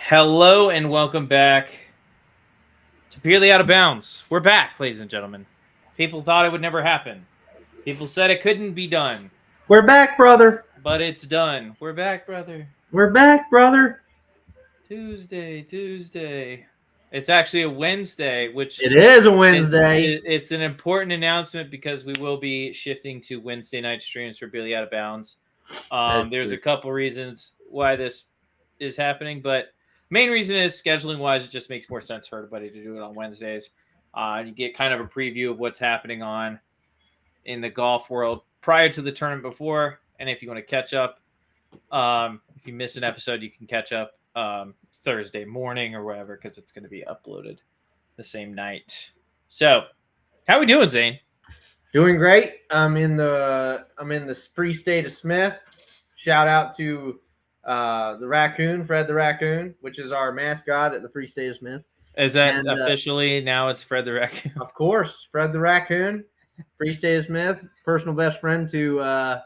Hello and welcome back to Purely Out of Bounds. We're back, ladies and gentlemen. People thought it would never happen. People said it couldn't be done. We're back, brother. But it's done. We're back, brother. We're back, brother. Tuesday. It's actually a Wednesday, which it is a Wednesday. It's an important announcement because we will be shifting to Wednesday night streams for Purely Out of Bounds. There's a couple reasons why this is happening, but main reason is scheduling wise, it just makes more sense for everybody to do it on Wednesdays. You get kind of a preview of what's happening on in the golf world prior to the tournament before. And if you want to catch up, if you miss an episode, you can catch up Thursday morning or whatever, because it's going to be uploaded the same night. So how we doing, Zane? Doing great. I'm in the free state of Smith. Shout out to the raccoon, Fred the raccoon, which is our mascot at the Free State of Smith. Is that officially now it's Fred the raccoon? Of course, Fred the raccoon, Free State of Smith, personal best friend to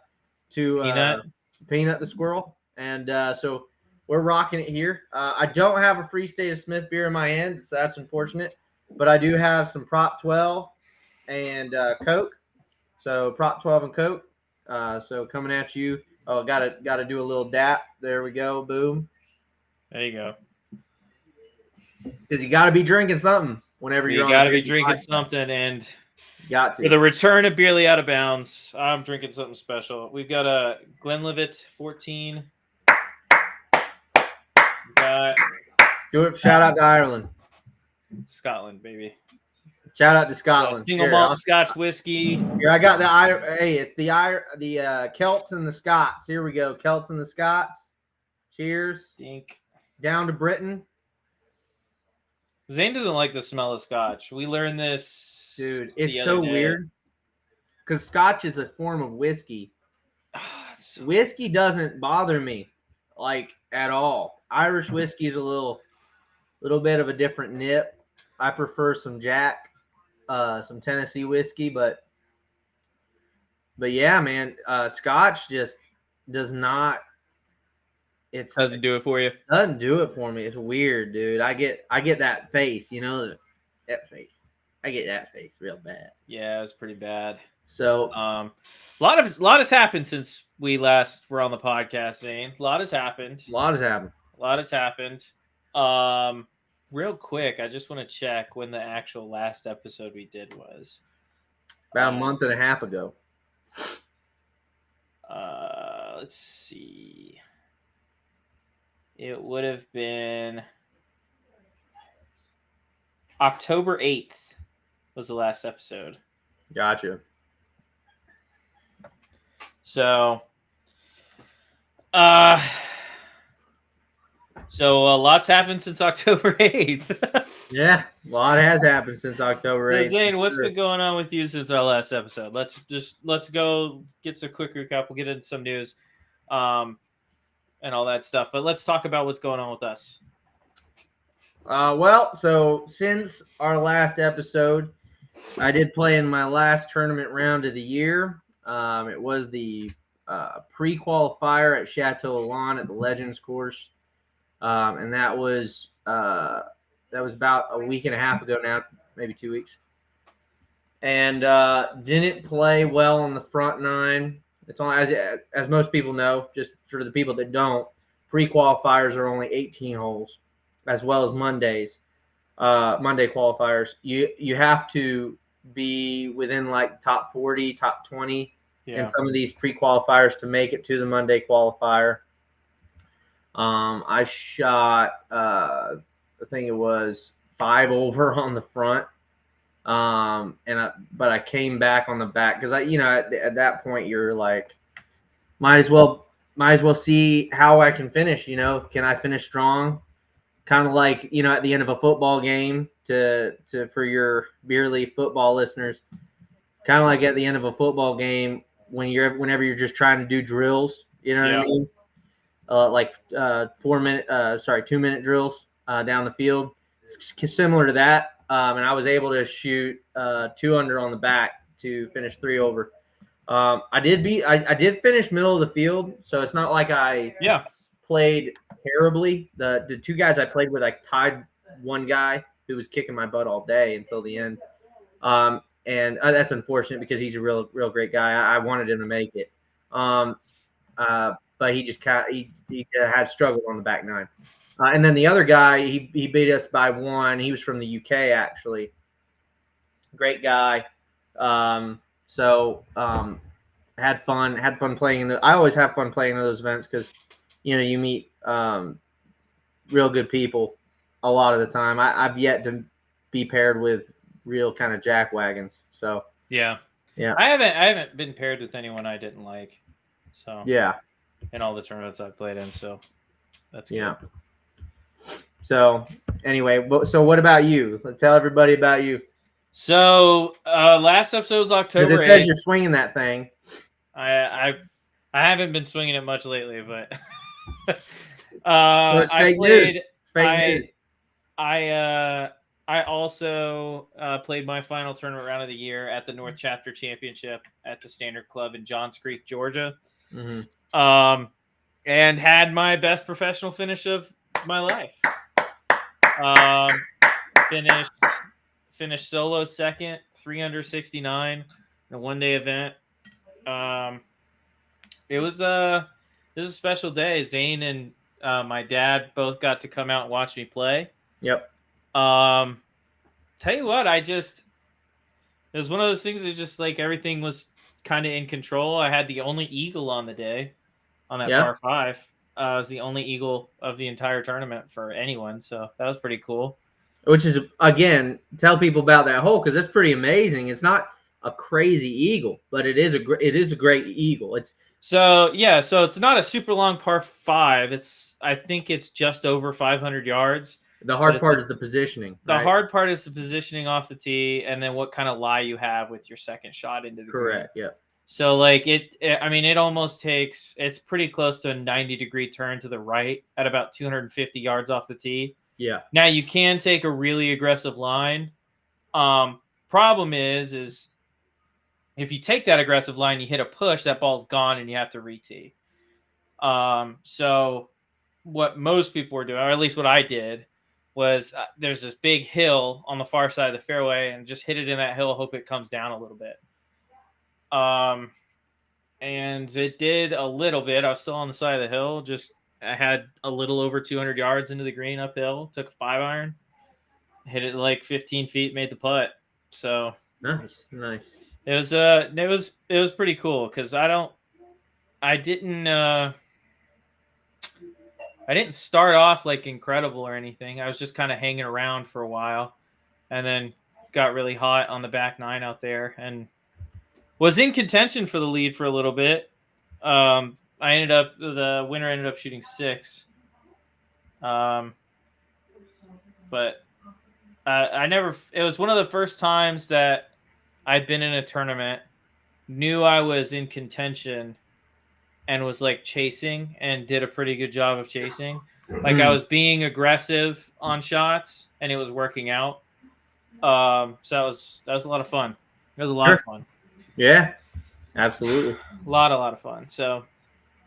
Peanut the squirrel, and so we're rocking it here. I don't have a Free State of Smith beer in my hand, so that's unfortunate, but I do have some Prop 12 and Coke. So Prop 12 and Coke. So coming at you. Oh, gotta do a little dap. There we go. Boom. There you go. Because you gotta be drinking something whenever you gotta be drinking something, and got to. For the return of Purely Out of Bounds, I'm drinking something special. We've got a Glenlivet 14. Do it. Shout out to Ireland, Scotland, baby. Shout out to Scotland. So single malt Scotch whiskey. Here I got it's the Celts and the Scots. Here we go, Celts and the Scots. Cheers. Dink. Down to Britain. Zane doesn't like the smell of Scotch. We learned this, dude. It's so weird because Scotch is a form of whiskey. Whiskey doesn't bother me like at all. Irish whiskey is a little bit of a different nip. I prefer some Jack. Some Tennessee whiskey, but yeah, man, Scotch just does not. It doesn't do it for you. Doesn't do it for me. It's weird, dude. I get that face, that face. I get that face real bad. Yeah, it's pretty bad. So, a lot has happened since we last were on the podcast, Zane. A lot has happened. Real quick, I just want to check when the actual last episode we did was. About a month and a half ago. Let's see. It would have been October 8th was the last episode. Gotcha. So, So a lot's happened since October 8th. Yeah, a lot has happened since October 8th. So Zane, what's been going on with you since our last episode? Let's go get some quick recap. We'll get into some news, and all that stuff. But let's talk about what's going on with us. Well, so since our last episode, I did play in my last tournament round of the year. It was the pre-qualifier at Chateau Elan at the Legends course. And that was about a week and a half ago now, maybe 2 weeks. And didn't play well on the front nine. It's only as most people know, just for the people that don't, pre-qualifiers are only 18 holes, as well as Monday qualifiers. You have to be within like top 40, top 20 in some of these pre-qualifiers to make it to the Monday qualifier. I shot, I think it was 5 over on the front. But I came back on the back because at that point you're like, might as well might as well see how I can finish. Can I finish strong? Kind of like at the end of a football game to for your beer leaf football listeners. Kind of like at the end of a football game whenever you're just trying to do drills. You know what I mean? Like 2-minute drills down the field. It's similar to that. And I was able to shoot 2 under on the back to finish 3 over. I did finish middle of the field, so it's not like I played terribly. The 2 guys I played with, I tied one guy who was kicking my butt all day until the end. And that's unfortunate because he's a real great guy. I wanted him to make it. But he just had struggled on the back 9. And then the other guy, he beat us by 1. He was from the UK, actually. Great guy. Had fun playing I always have fun playing in those events because you meet real good people a lot of the time. I've yet to be paired with real kind of jackwagons. So yeah. I haven't been paired with anyone I didn't like. So yeah, in all the tournaments I've played in, so that's good. So anyway, so what about you? Let's tell everybody about you. So last episode was October 8th. It says you're swinging that thing. I haven't been swinging it much lately, but I played. I also played my final tournament round of the year at the North Chapter Championship at the Standard Club in Johns Creek, Georgia. Mm-hmm. And had my best professional finish of my life. Finished solo second, 3 under 69 in a 1-day event. It was a special day. Zane and my dad both got to come out and watch me play. Yep. Tell you what, it was one of those things that just like everything was kind of in control. I had the only eagle on the day on that par 5. I was the only eagle of the entire tournament for anyone, so that was pretty cool. Which is, again, tell people about that hole because that's pretty amazing. It's not a crazy eagle, but it is a great eagle. So it's not a super long par 5. I think it's just over 500 yards. The hard part is the positioning. The hard part is the positioning off the tee, and then what kind of lie you have with your second shot into the green. Correct. Yeah. So like it almost takes. It's pretty close to a 90-degree turn to the right at about 250 yards off the tee. Yeah. Now you can take a really aggressive line. Problem is if you take that aggressive line, you hit a push, that ball's gone, and you have to re-tee. So what most people were doing, or at least what I did, was there's this big hill on the far side of the fairway, and just hit it in that hill, hope it comes down a little bit. And it did a little bit. I was still on the side of the hill. I had a little over 200 yards into the green uphill. Took a 5-iron, hit it like 15 feet, made the putt. So nice. It was pretty cool because I didn't start off like incredible or anything. I was just kind of hanging around for a while, and then got really hot on the back 9 out there and was in contention for the lead for a little bit. The winner ended up shooting 6. But it was one of the first times that I'd been in a tournament, knew I was in contention, and was like chasing and did a pretty good job of chasing. Like I was being aggressive on shots and it was working out. So that was a lot of fun. It was a lot of fun. Yeah, absolutely. A lot of fun. So,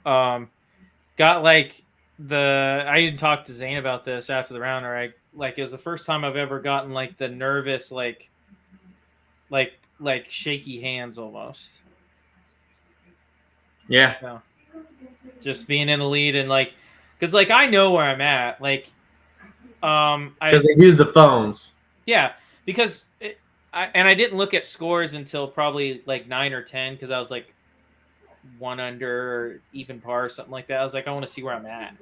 got like I even talked to Zane about this after the round, or it was the first time I've ever gotten like the nervous, like shaky hands almost. Yeah. So, just being in the lead and because I know where I'm at. Because they use the phones. Yeah, because I didn't look at scores until probably like 9 or 10 because I was like 1 under or even par or something like that. I was like, I want to see where I'm at,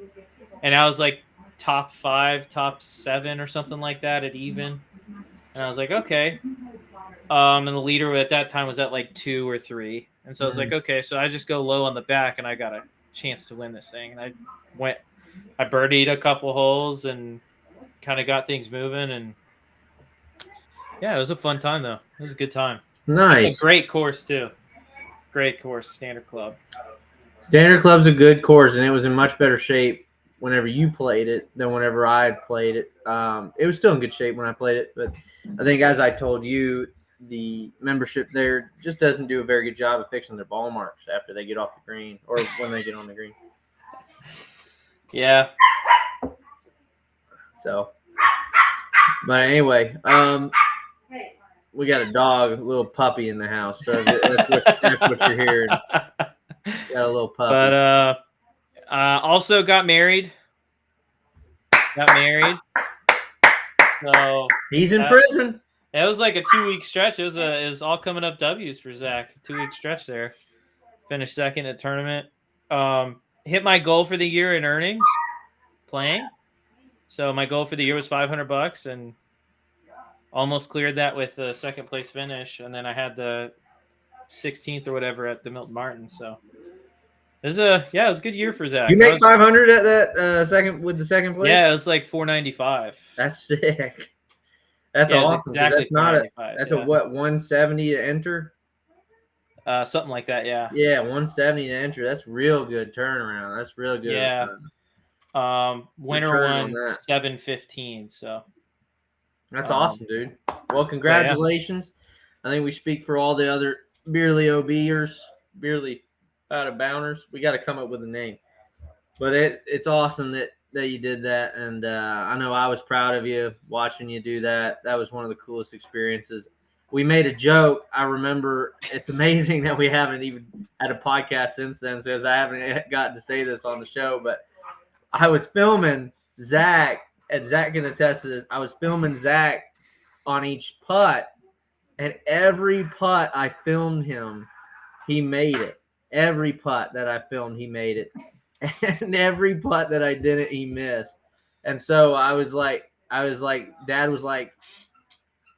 and I was like top 5, top 7 or something like that at even, and I was like, okay. And the leader at that time was at like 2 or 3, and so I was like, okay, so I just go low on the back, and I gotta chance to win this thing. And I birdied a couple holes and kind of got things moving. And yeah, it was a fun time though. It was a good time. Nice. It's a great course too. Great course, Standard Club. Standard Club's a good course, and it was in much better shape whenever you played it than whenever I had played it. It was still in good shape when I played it, but I think, as I told you, the membership there just doesn't do a very good job of fixing their ball marks after they get off the green or when they get on the green. Yeah. So, but anyway, we got a dog, a little puppy in the house, so that's what you're hearing. Got a little puppy. But also got married. So he's in prison. It was like a 2-week stretch. It was all coming up W's for Zach. 2-week stretch there. Finished second at tournament. Hit my goal for the year in earnings playing. So my goal for the year was $500, and almost cleared that with the second place finish. And then I had the 16th or whatever at the Milton Martin. So it was a good year for Zach. You make 500 at that second with the second place? Yeah, it was like 495. That's sick. That's awesome. Exactly. That's not a what, 170 to enter? Something like that, yeah. Yeah, 170 to enter. That's real good turnaround. That's real good. Yeah. Winner won 715. So that's awesome, dude. Well, congratulations. Yeah. I think we speak for all the other Beerly OBers, Beerly out of bounders. We got to come up with a name. But it's awesome that you did that, and I know I was proud of you watching you do that. That was one of the coolest experiences. We made a joke. I remember it's amazing that we haven't even had a podcast since then, because I haven't gotten to say this on the show, but I was filming Zach, and Zach can attest to this. I was filming Zach on each putt, and every putt I filmed him, he made it. Every putt that I filmed, he made it. And every putt that I didn't, he missed. And so I was like, Dad was like,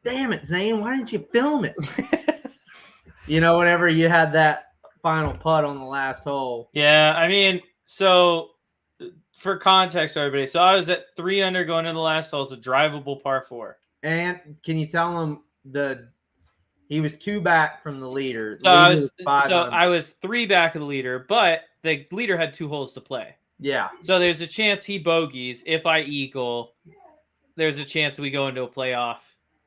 damn it, Zane, why didn't you film it? Whenever you had that final putt on the last hole. Yeah, I mean, so for context, everybody, so I was at 3 under going into the last hole. It's a drivable par 4. And can you tell him he was 2 back from the leader? So I was 3 back of the leader, but the leader had 2 holes to play. Yeah. So there's a chance he bogeys. If I eagle, there's a chance we go into a playoff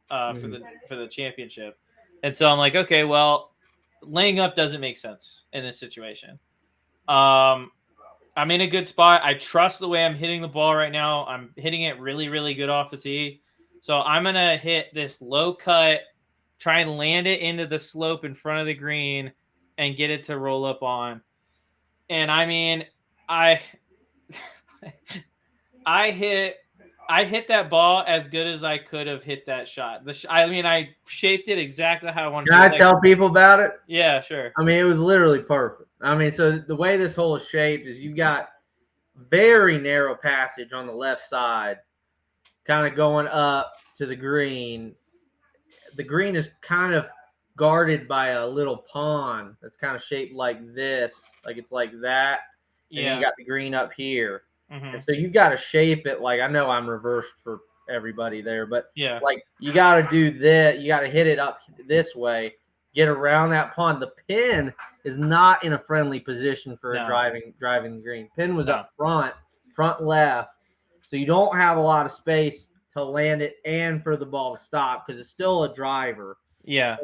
for the championship. And so I'm like, okay, well, laying up doesn't make sense in this situation. I'm in a good spot. I trust the way I'm hitting the ball right now. I'm hitting it really, really good off the tee. So I'm going to hit this low cut, try and land it into the slope in front of the green and get it to roll up on. And I mean, I hit that ball as good as I could have hit that shot. I shaped it exactly how I wanted to. Can I tell people about it? Yeah, sure. I mean, it was literally perfect. I mean, so the way this hole is shaped is you've got very narrow passage on the left side, kind of going up to the green. The green is kind of guarded by a little pond that's kind of shaped like this, like it's like that. And you got the green up here. Mm-hmm. And so you got to shape it like, I know I'm reversed for everybody there, but like you got to do that. You got to hit it up this way, get around that pond. The pin is not in a friendly position for driving the green. Pin was up front left. So you don't have a lot of space to land it and for the ball to stop because it's still a driver. Yeah.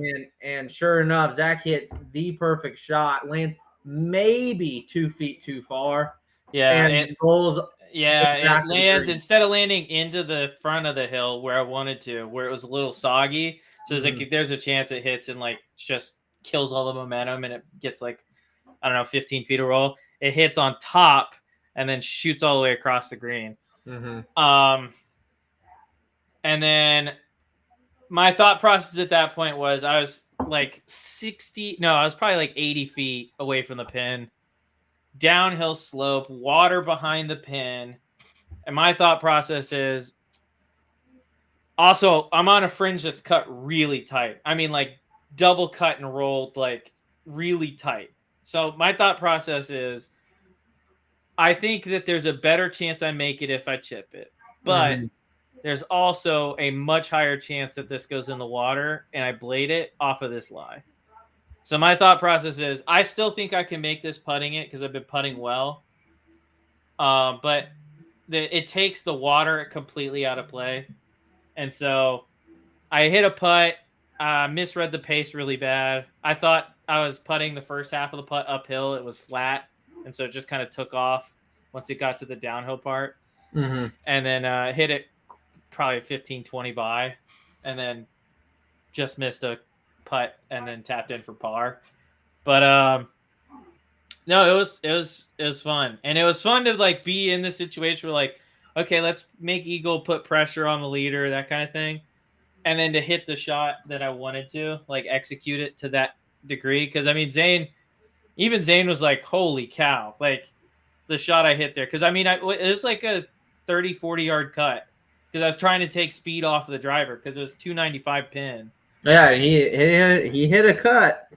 And sure enough, Zach hits the perfect shot, lands maybe 2 feet too far. Yeah. And rolls. Yeah. It lands instead of landing into the front of the hill where I wanted to, where it was a little soggy. So it's like there's a chance it hits and like just kills all the momentum and it gets like, I don't know, 15 feet of roll. It hits on top and then shoots all the way across the green. Mm-hmm. And then my thought process at that point was I was like I was probably like 80 feet away from the pin, downhill slope, water behind the pin. And my thought process is also I'm on a fringe that's cut really tight. I mean, like double cut and rolled, like really tight. So my thought process is I think that there's a better chance I make it if I chip it, but there's also a much higher chance that this goes in the water and I blade it off of this lie. So my thought process is I still think I can make this putting it because I've been putting well. But it takes the water completely out of play. And so I hit a putt, misread the pace really bad. I thought I was putting the first half of the putt uphill. It was flat. And so it just kind of took off once it got to the downhill part. Mm-hmm. And then hit it probably 15, 20 by. And then just missed a putt and then tapped in for par. But no, it was fun. And it was fun to like be in this situation where like, okay, let's make Eagle put pressure on the leader, that kind of thing. And then to hit the shot that I wanted to, like execute it to that degree. Because I mean, Zane was like, holy cow, like the shot I hit there. Because I mean, it was like a 30, 40 yard cut. Because I was trying to take speed off of the driver because it was 295 pin. Yeah, he hit a cut.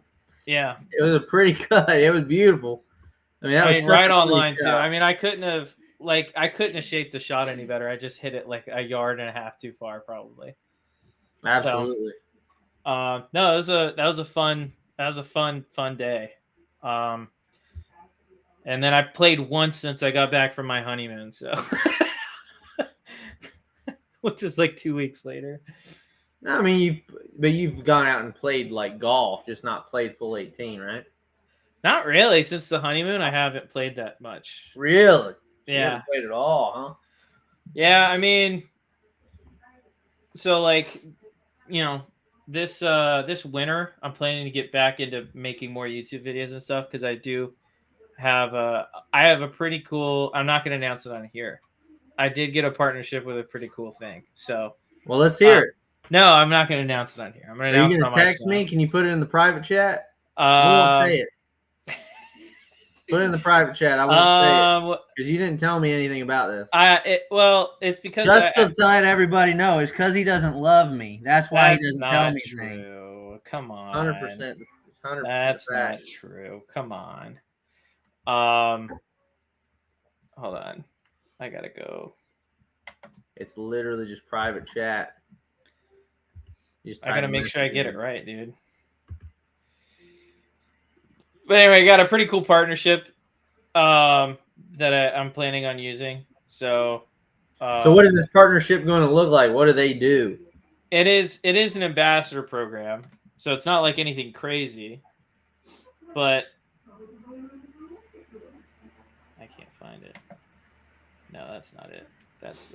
Yeah, it was a pretty cut. It was beautiful. I mean, right on line too. I mean, I couldn't have shaped the shot any better. I just hit it like a yard and a half too far, probably. Absolutely. So, no, that was a fun day. And then I've played once since I got back from my honeymoon, so which was like 2 weeks later. No, I mean you've gone out and played like golf, just not played full 18, right? Not really. Since the honeymoon, I haven't played that much. Really? Yeah. You haven't played at all, huh? Yeah, I mean, so like, this winter, I'm planning to get back into making more YouTube videos and stuff because I do have a pretty cool. I'm not going to announce it on here. I did get a partnership with a pretty cool thing. So, well, let's hear it. No, I'm not going to announce it on here. I'm going to announce it on my channel. Text me? Can you put it in the private chat? I won't say it. Put it in the private chat. I won't say it because you didn't tell me anything about this. It's because just to let everybody know, it's because he doesn't love me. That's why he doesn't tell me. True. Come on. 100%. That's not true. Come on. Hold on. I gotta go. It's literally just private chat. I gotta make sure I get it right, dude. But anyway, I got a pretty cool partnership that I'm planning on using. So what is this partnership going to look like? What do they do? It is an ambassador program. So it's not like anything crazy. But I can't find it. No, that's not it. That's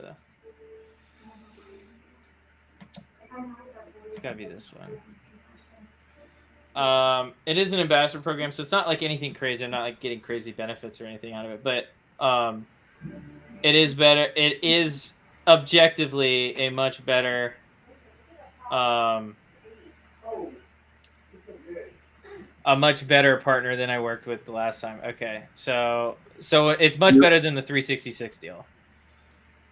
it's gotta be this one. It is an ambassador program, so it's not like anything crazy. I'm not like getting crazy benefits or anything out of it, but it is better. It is objectively a much better partner than I worked with the last time. Okay, so it's much better than the 366 deal.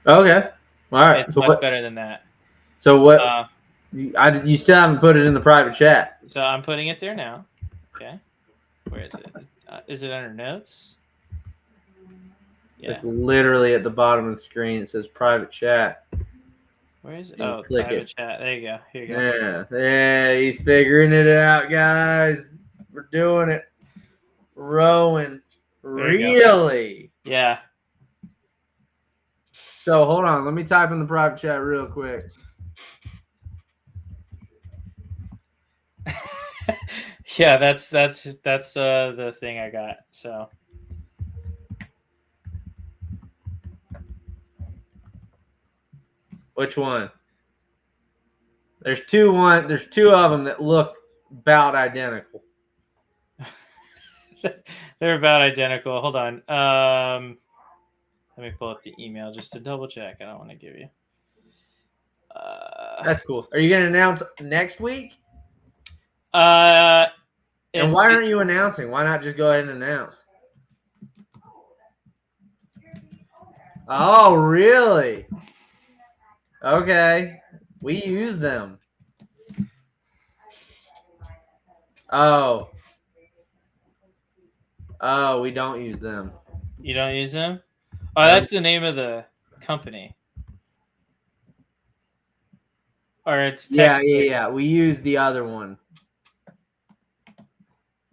Okay, all right. It's much better than that. So what? You still haven't put it in the private chat. So I'm putting it there now. Okay. Where is it? Is it under notes? Yeah. It's literally at the bottom of the screen. It says private chat. Where is it? Oh, private chat. There you go. Here you go. Yeah, he's figuring it out, guys. We're doing it. Rowing. Really? Yeah. So hold on. Let me type in the private chat real quick. Yeah, that's the thing I got. So which one? There's two of them that look about identical. They're about identical. Hold on. Let me pull up the email just to double check. I don't want to give you. That's cool. Are you going to announce next week? And why aren't you announcing? Why not just go ahead and announce? Oh, really? Okay. We use them. Oh, we don't use them. You don't use them? Oh, that's the name of the company. Or it's yeah. We use the other one.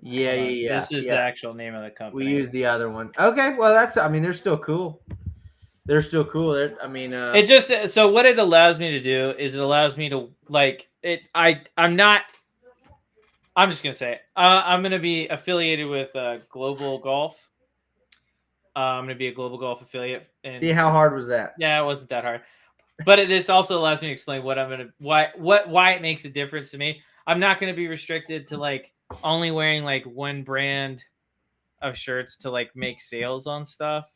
Yeah. This is the actual name of the company. We use the other one. Okay, well I mean, they're still cool. They're still cool. I mean, it just so what it allows me to do is it allows me to like it. I'm not. I'm just gonna say it. I'm gonna be affiliated with Global Golf. I'm gonna be a Global Golf affiliate. And see, how hard was that? Yeah, it wasn't that hard. But this also allows me to explain why it makes a difference to me. I'm not gonna be restricted to like only wearing like one brand of shirts to like make sales on stuff,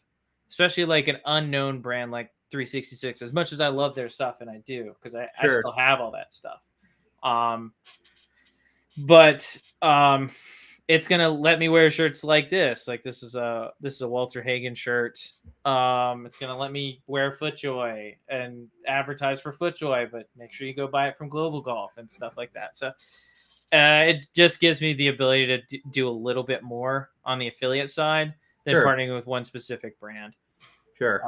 especially like an unknown brand like 366. As much as I love their stuff, and I do because I still have all that stuff. But it's gonna let me wear shirts like this. Like this is a Walter Hagen shirt. It's gonna let me wear FootJoy and advertise for FootJoy, but make sure you go buy it from Global Golf and stuff like that. So it just gives me the ability to do a little bit more on the affiliate side than partnering with one specific brand. Sure.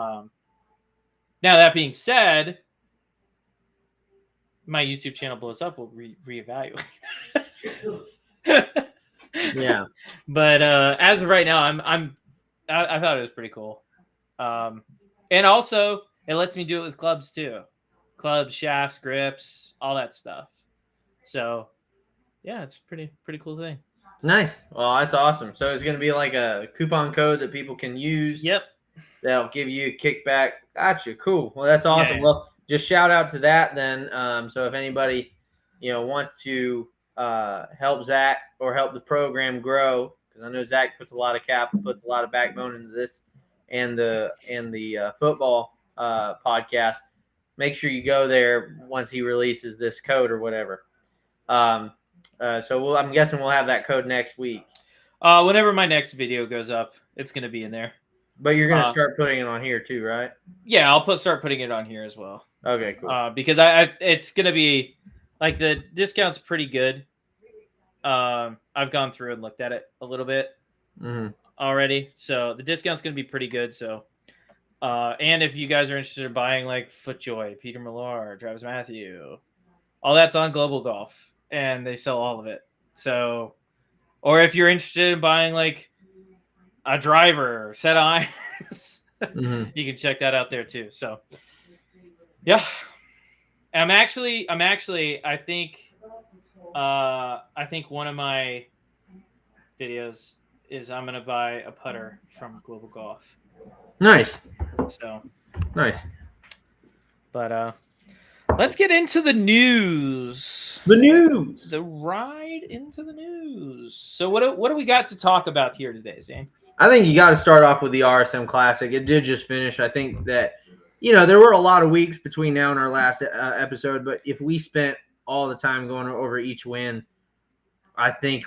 Now that being said, my YouTube channel blows up, we'll reevaluate. Yeah. But as of right now, I thought it was pretty cool. And also it lets me do it with clubs too. Clubs, shafts, grips, all that stuff. So yeah, it's pretty cool thing. Nice. Well, that's awesome. So it's going to be like a coupon code that people can use. Yep. That'll give you a kickback. Gotcha. Cool. Well, that's awesome. Yeah. Well, just shout out to that then. So if anybody, wants to help Zach or help the program grow, because I know Zach puts a lot of capital, puts a lot of backbone into this and the football podcast, make sure you go there once he releases this code or whatever. So I'm guessing we'll have that code next week. Whenever my next video goes up, it's going to be in there. But you're going to start putting it on here too, right? Yeah, I'll start putting it on here as well. Okay, cool. Because it's going to be like the discount's pretty good. I've gone through and looked at it a little bit already, so the discount's going to be pretty good. So, and if you guys are interested in buying like FootJoy, Peter Millar, Travis Matthew, all that's on Global Golf, and they sell all of it. So, or if you're interested in buying like a driver, set of irons, you can check that out there too. So, yeah, I'm actually, I think one of my videos is I'm gonna buy a putter from Global Golf. Nice. So nice. But let's get into the news. The news. The ride into the news. So what do we got to talk about here today, Zane? I think you got to start off with the RSM Classic. It did just finish. I think that there were a lot of weeks between now and our last episode, but if we spent all the time going over each win, I think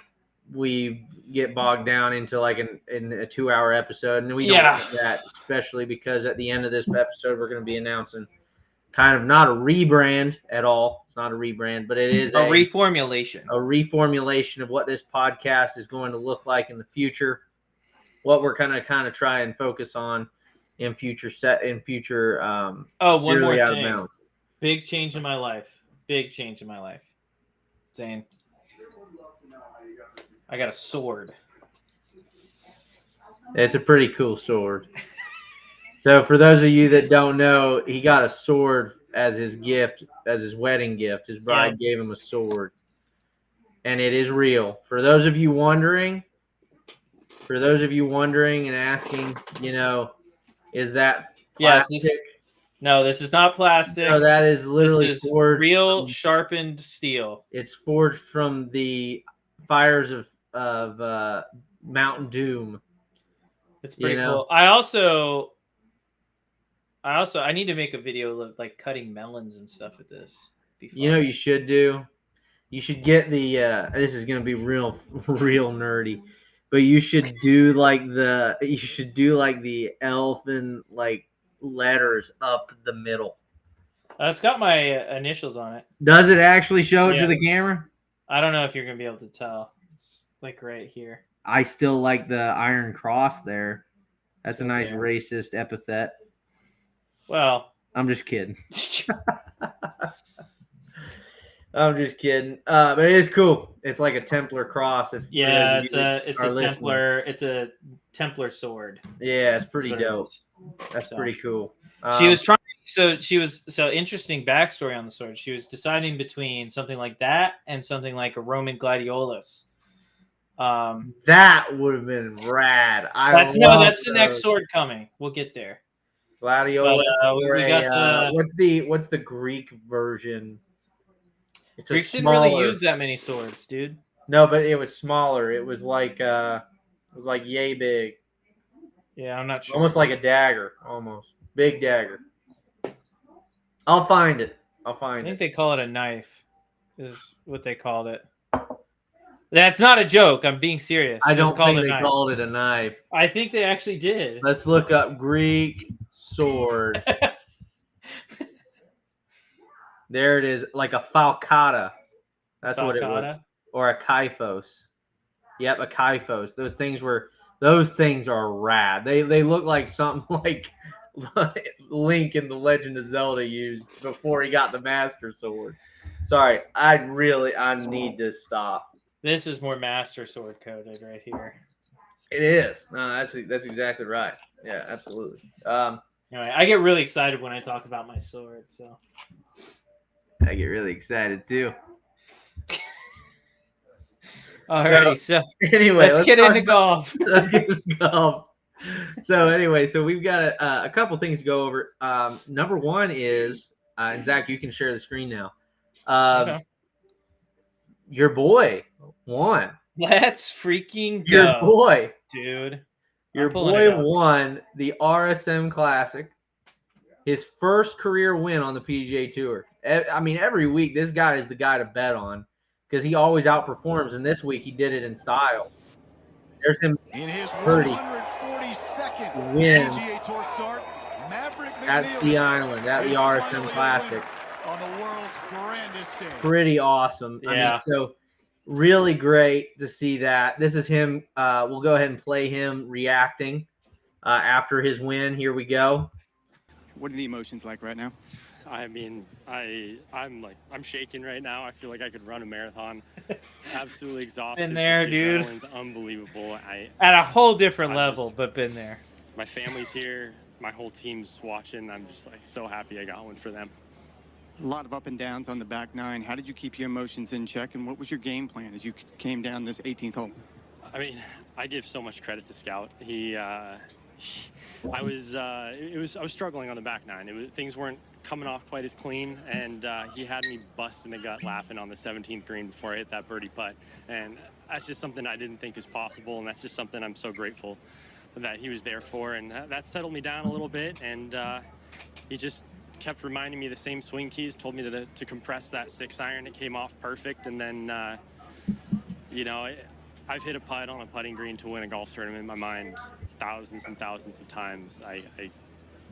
we get bogged down into like in a 2-hour episode, and we don't want that, especially because at the end of this episode we're going to be announcing kind of not a rebrand at all. It's not a rebrand, but it is a reformulation. A reformulation of what this podcast is going to look like in the future. What we're kind of try and focus on in future one more thing. Big change in my life. Zane, I got a sword. It's a pretty cool sword. So for those of you that don't know, he got a sword as his gift, as his wedding gift. His bride gave him a sword. And it is real. For those of you wondering and asking, is that plastic? No, this is not plastic. No, that is literally forged real sharpened steel. It's forged from the fires of Mount Doom. It's pretty cool. I need to make a video of like cutting melons and stuff with this. You should do. You should get the. This is gonna be real nerdy, but you should do like the elfin like letters up the middle. It's got my initials on it. Does it actually show it to the camera? I don't know if you're gonna be able to tell. It's like right here. I still like the Iron Cross there. That's a nice racist epithet. Well, I'm just kidding. I'm just kidding. But it is cool. It's like a Templar cross. It's a Templar sword. Yeah, it's pretty dope. That's pretty cool. She was trying. So interesting backstory on the sword. She was deciding between something like that and something like a Roman gladiolus. That would have been rad. That's the next sword coming. We'll get there. Gladiolus. What's the Greek version? Greeks didn't really use that many swords, dude. No, but it was smaller. It was like yay big. Yeah, I'm not sure. Almost like a dagger, almost big dagger. I'll find it. I think they call it a knife. Is what they called it. That's not a joke. I'm being serious. I don't think they called it a knife. I think they actually did. Let's look up Greek sword. There it is, like a falcata. That's what it was. Or a kyphos. Yep, a kyphos. Those things are rad. They look like something like Link in The Legend of Zelda used before he got the Master Sword. Sorry, I need to stop. This is more Master Sword coded right here. It is. No, that's exactly right. Yeah, absolutely. Anyway, I get really excited when I talk about my sword. So I get really excited too. Alrighty, so anyway, let's get into golf. Let's get into golf. So anyway, we've got a couple things to go over. Number one is, and Zach, you can share the screen now. Okay. Your boy won. Let's freaking go. Your boy, dude. Your boy won the RSM Classic. His first career win on the PGA Tour. I mean, every week this guy is the guy to bet on because he always outperforms, and this week he did it in style. There's him in his 142nd win PGA Tour start. At Sea Island, at the RSM Classic. On the world's grandest stage. Pretty awesome. Yeah. I mean, so really great to see that. This is him. We'll go ahead and play him reacting after his win. Here we go. What are the emotions like right now? I mean, I'm shaking right now. I feel like I could run a marathon. Absolutely exhausted. Been there, dude. Adrenaline's unbelievable. At a whole different level, but been there. My family's here. My whole team's watching. I'm just so happy I got one for them. A lot of up and downs on the back nine. How did you keep your emotions in check, and what was your game plan as you came down this 18th hole? I mean, I give so much credit to Scout. I was struggling on the back nine. Things weren't coming off quite as clean, and he had me busting a gut laughing on the 17th green before I hit that birdie putt. And that's just something I didn't think was possible, and that's just something I'm so grateful that he was there for. And that settled me down a little bit, and he just kept reminding me the same swing keys, told me to compress that 6-iron. It came off perfect, and then, I've hit a putt on a putting green to win a golf tournament in my mind thousands and thousands of times.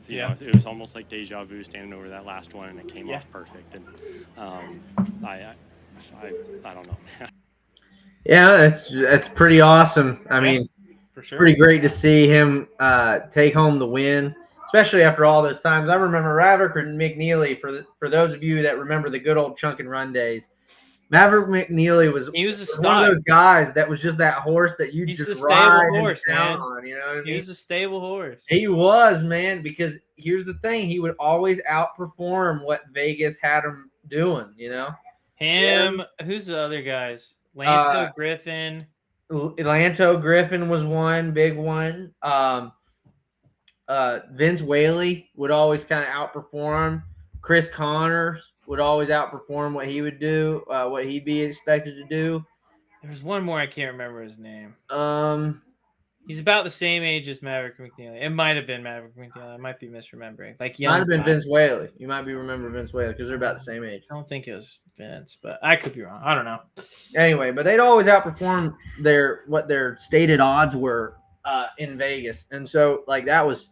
It was almost like deja vu standing over that last one, and it came off perfect. And I don't know. Yeah, that's pretty awesome. I mean, for sure. Pretty great to see him take home the win, especially after all those times. I remember Maverick McNeely, for those of you that remember the good old chunk and run days. Maverick McNeely was one of those guys that was just that horse that you just ride horse, down on. You know what I mean? He was a stable horse. He was, man, because here's the thing. He would always outperform what Vegas had him doing, you know? Who's the other guys? Lanto Griffin. Lanto Griffin was one, big one. Vince Whaley would always kind of outperform. Chris Connors would always outperform what he would do, what he'd be expected to do. There's one more, I can't remember his name. He's about the same age as Maverick McNeely. It might have been Maverick McNeely. I might be misremembering. Might have been Vince Whaley. You might be remembering Vince Whaley because they're about the same age. I don't think it was Vince, but I could be wrong. I don't know. Anyway, but they'd always outperform what their stated odds were in Vegas, and so that was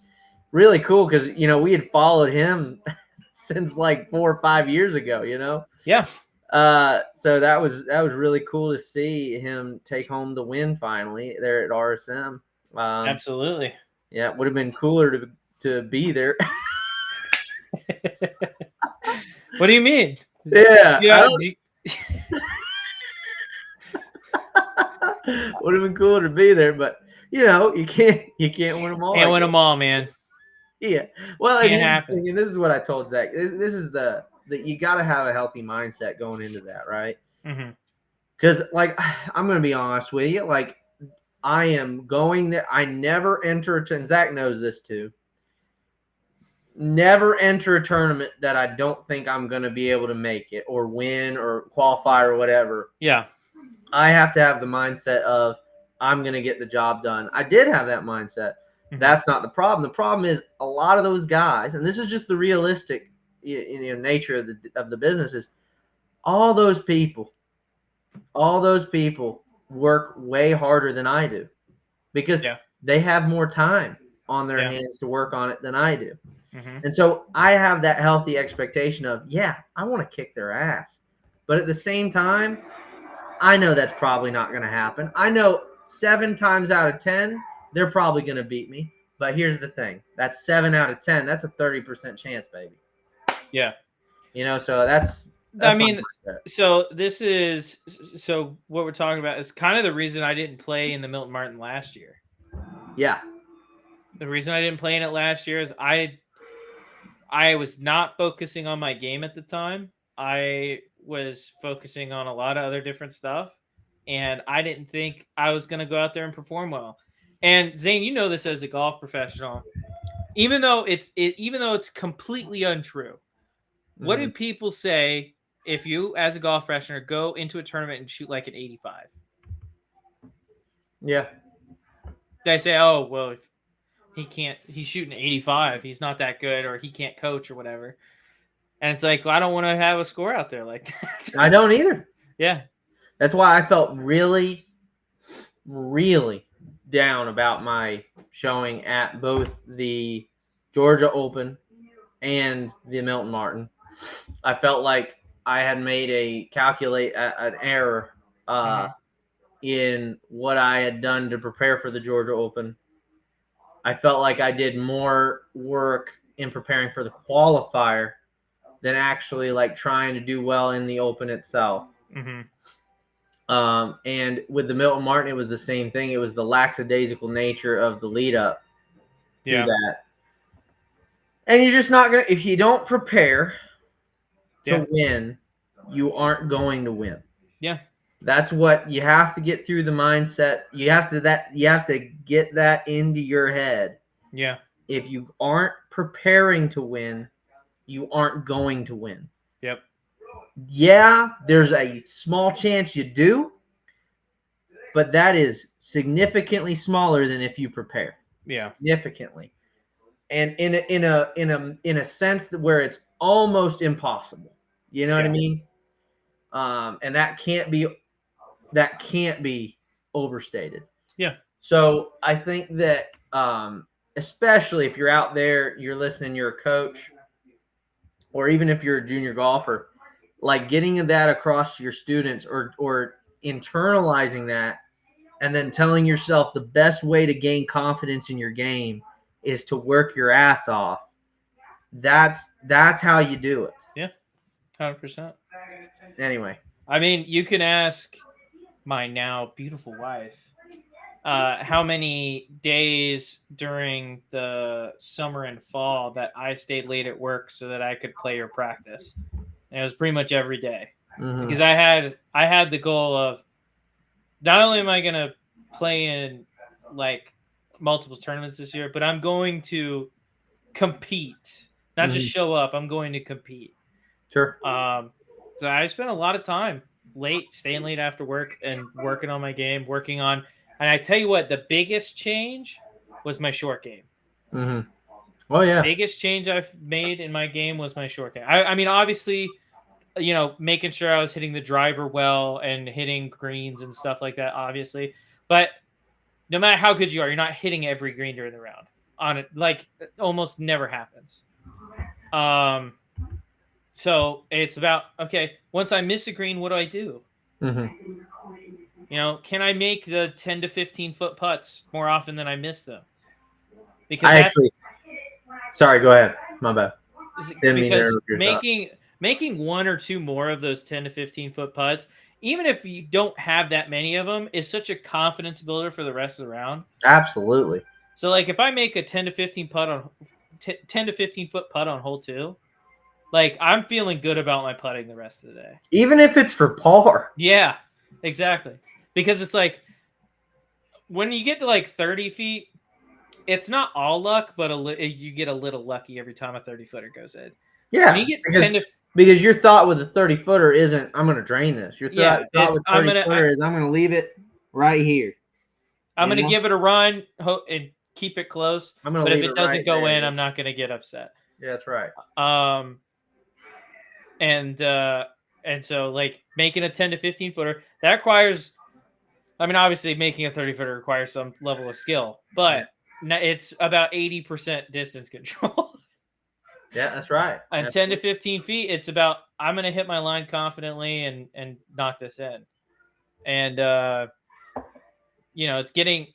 really cool because we had followed him since 4 or 5 years ago. Yeah. So that was really cool to see him take home the win finally there at RSM. Absolutely. Yeah, it would have been cooler to be there. What do you mean? Yeah, Yeah, would have been cooler to be there, but you can't win them all. can't win them all, man. Yeah. Well, and Can't here's the happen. thing, and this is what I told Zach. This is the you got to have a healthy mindset going into that, right? Mm-hmm. Because, like, I'm going to be honest with you. Like, I am going there. I never enter and Zach knows this too. Never enter a tournament that I don't think I'm going to be able to make it or win or qualify or whatever. Yeah. I have to have the mindset of I'm going to get the job done. I did have that mindset. Mhm. That's not the problem. The problem is a lot of those guys, and this is just the realistic nature of the business, is all those people work way harder than I do because Yeah. they have more time on their Yeah. hands to work on it than I do. Mm-hmm. And so I have that healthy expectation of, yeah, I want to kick their ass. But at the same time, I know that's probably not going to happen. I know 7 times out of 10, they're probably going to beat me. But here's the thing. That's 7 out of 10. That's a 30% chance, baby. Yeah. So that's I mean, so what we're talking about is kind of the reason I didn't play in the Milton Martin last year. Yeah. The reason I didn't play in it last year is I was not focusing on my game at the time. I was focusing on a lot of other different stuff, and I didn't think I was going to go out there and perform well. And Zane, you know this as a golf professional. Even though it's completely untrue, what do people say if you, as a golf professional, go into a tournament and shoot like an 85? Yeah. They say, "Oh, well, if he's shooting 85. He's not that good, or he can't coach or whatever." And it's like, well, I don't want to have a score out there like that. I don't either. Yeah. That's why I felt really, really down about my showing at both the Georgia Open and the Milton Martin. I felt like I had made an error in what I had done to prepare for the Georgia Open. I felt like I did more work in preparing for the qualifier than actually like trying to do well in the Open itself. Mm-hmm. And with the Milton Martin, it was the same thing. It was the lackadaisical nature of the lead up to that. And you're just not going to, if you don't prepare to win, you aren't going to win. Yeah. That's what you have to get through the mindset. You have to get that into your head. Yeah. If you aren't preparing to win, you aren't going to win. Yep. Yeah, there's a small chance you do, but that is significantly smaller than if you prepare. Yeah. Significantly. And in a sense that where it's almost impossible. You know what I mean? And that can't be overstated. Yeah. So I think that especially if you're out there, you're listening, you're a coach, or even if you're a junior golfer, like getting that across to your students or internalizing that and then telling yourself the best way to gain confidence in your game is to work your ass off. That's how you do it. Yeah. 100%. Anyway. I mean, you can ask my now beautiful wife how many days during the summer and fall that I stayed late at work so that I could play or practice. And it was pretty much every day. Mm-hmm. Because I had the goal of not only am I going to play in like multiple tournaments this year, but I'm going to compete, not just show up. I'm going to compete. Sure. So I spent a lot of time staying late after work and working on my game, and I tell you what, the biggest change was my short game. Mm-hmm. Oh yeah. Biggest change I've made in my game was my short game. I mean, obviously, making sure I was hitting the driver well and hitting greens and stuff like that, obviously. But no matter how good you are, you're not hitting every green during the round. On it, like, it almost never happens. So it's about, okay, once I miss a green, what do I do? Mm-hmm. Can I make the 10 to 15 foot putts more often than I miss them? because sorry, go ahead. My bad. Didn't mean to because interrupt your thought. making 1 or 2 more of those 10 to 15 foot putts, even if you don't have that many of them, is such a confidence builder for the rest of the round. Absolutely. So like if I make a 10 to 15 putt on 10 to 15 foot putt on hole 2, like I'm feeling good about my putting the rest of the day. Even if it's for par. Yeah, exactly. Because it's like when you get to like 30 feet, it's not all luck, but you get a little lucky every time a 30-footer goes in. Yeah, when you get 10 to because your thought with a 30-footer isn't I'm going to drain this. Your thought with 30-footer is I'm going to leave it right here. I'm going to give it a run and keep it close. But if it doesn't go in, I'm not going to get upset. Yeah, that's right. And so like making a 10 to 15 footer, that requires, I mean, obviously making a 30-footer requires some level of skill, but it's about 80% distance control. Yeah, that's right. And 10 to 15 feet, it's about I'm going to hit my line confidently and knock this in. And it's getting,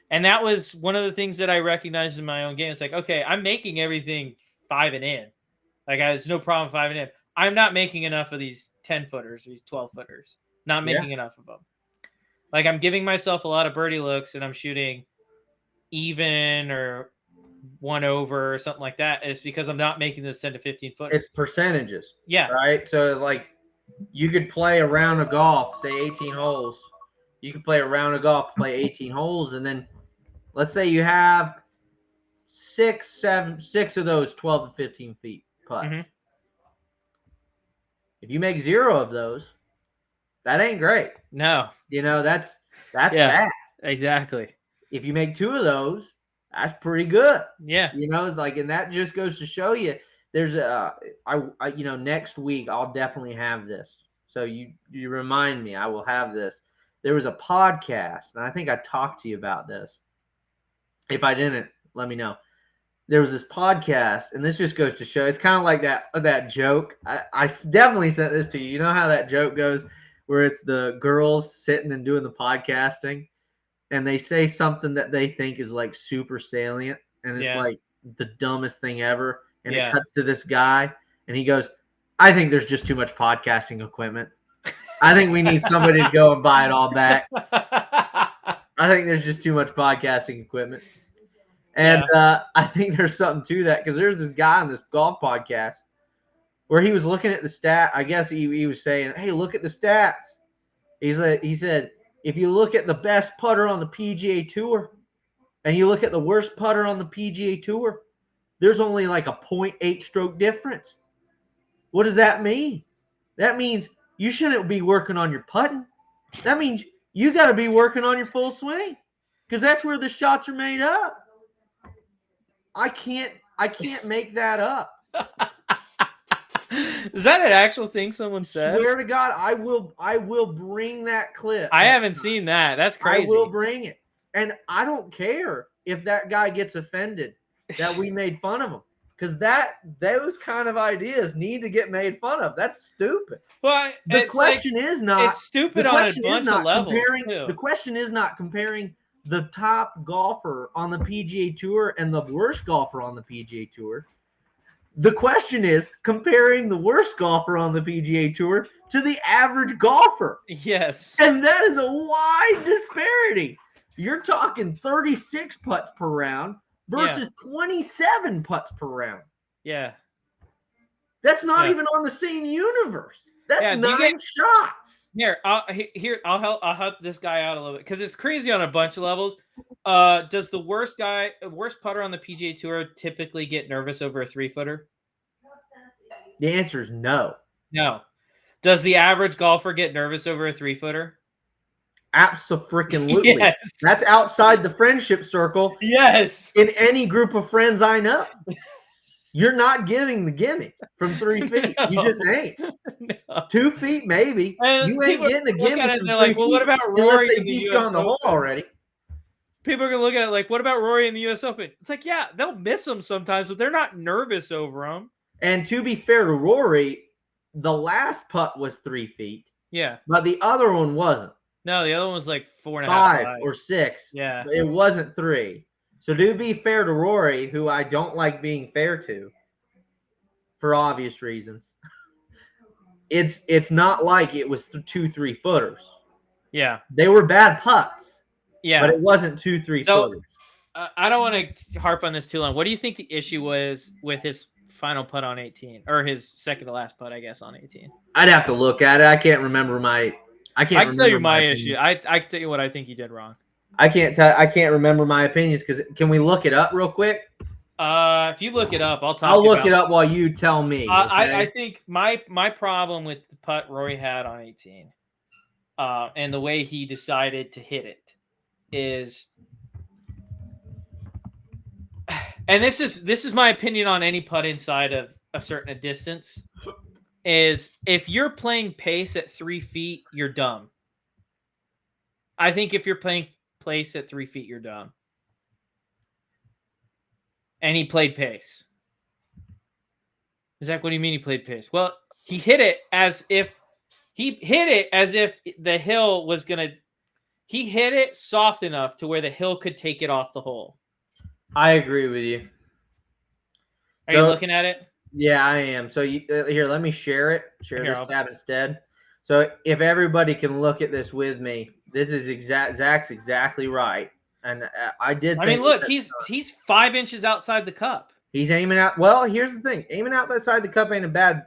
and that was one of the things that I recognized in my own game. It's like, okay, I'm making everything 5 and in. Like there's no problem 5 and in. I'm not making enough of these 10-footers, these 12-footers. Not making enough of them. Like I'm giving myself a lot of birdie looks, and I'm shooting even or 1 over or something like that. It's because I'm not making this 10 to 15 footers. It's percentages. Yeah. Right. So like you could play a round of golf, say 18 holes. You could play a round of golf, play 18 holes, and then let's say you have 6 of those 12 to 15 feet putts. Mm-hmm. If you make 0 of those, that ain't great. No. That's bad. Exactly. If you make 2 of those, that's pretty good. Yeah. And that just goes to show you there's next week I'll definitely have this. So you remind me, I will have this. There was a podcast, and I think I talked to you about this. If I didn't, let me know. There was this podcast, and this just goes to show it's kind of like that joke. I definitely sent this to you. You know how that joke goes where it's the girls sitting and doing the podcasting, and they say something that they think is like super salient, and it's like the dumbest thing ever. And it cuts to this guy, and he goes, I think there's just too much podcasting equipment. I think we need somebody to go and buy it all back. I think there's just too much podcasting equipment. And I think there's something to that, because there's this guy on this golf podcast where he was looking at the stat. I guess he was saying, hey, look at the stats. He said, if you look at the best putter on the PGA Tour and you look at the worst putter on the PGA Tour, there's only like a 0.8 stroke difference. What does that mean? That means you shouldn't be working on your putting. That means you got to be working on your full swing, because that's where the shots are made up. I can't make that up. Is that an actual thing someone said? Swear to God, I will bring that clip. I haven't seen that. That's crazy. I will bring it. And I don't care if that guy gets offended that we made fun of him, because those kind of ideas need to get made fun of. That's stupid. Well, the question is not. It's stupid on a bunch of levels. The question is not comparing the top golfer on the PGA Tour and the worst golfer on the PGA Tour. The question is comparing the worst golfer on the PGA Tour to the average golfer. Yes. And that is a wide disparity. You're talking 36 putts per round versus 27 putts per round. Yeah. That's not even on the same universe. That's 9 shots. I'll help this guy out a little bit, because it's crazy on a bunch of levels. Does the worst putter on the PGA Tour typically get nervous over a 3-footer? The answer is no. No. Does the average golfer get nervous over a 3-footer? Absolutely. Yes. That's outside the friendship circle. Yes. In any group of friends I know. You're not getting the gimme from 3 feet. No. You just ain't. No. 2 feet, maybe. And you ain't getting the gimme. And they're like, well, what about Rory in the US on the hole already? People are going to look at it like, what about Rory in the US Open? It's like, yeah, they'll miss them sometimes, but they're not nervous over them. And to be fair to Rory, the last putt was 3 feet. Yeah. But the other one wasn't. No, the other one was like 4.5. 5 or 6. Yeah. It wasn't 3. So to be fair to Rory, who I don't like being fair to, for obvious reasons, it's not like it was 2 3-footers. Yeah. They were bad putts, Yeah. but it wasn't 2 So 3-footers. I don't want to harp on this too long. What do you think the issue was with his final putt on 18, or his second to last putt, I guess, on 18? I'd have to look at it. I can't remember my. I can't. I can tell you remember my opinion. issue. I can tell you what I think he did wrong. I can't tell. I can't remember my opinions because can we look it up real quick? If you look it up, I'll talk. I'll look it up while you tell me. Okay? I think my problem with the putt Rory had on 18, and the way he decided to hit it is, and this is my opinion on any putt inside of a certain distance, is if you're playing pace at 3 feet, you're dumb. I think if you're playing pace at 3 feet, you're dumb. And he played pace. Zach, what do you mean he played pace? Well, he hit it as if the hill was gonna. He hit it soft enough to where the hill could take it off the hole. I agree with you. Are you looking at it? Yeah, I am. So here, let me share it. Share this tab instead. So if everybody can look at this with me, this is Zach's exactly right. And I did. I mean, look, he's 5 inches outside the cup. He's aiming out. Well, here's the thing: aiming out that side of the cup ain't a bad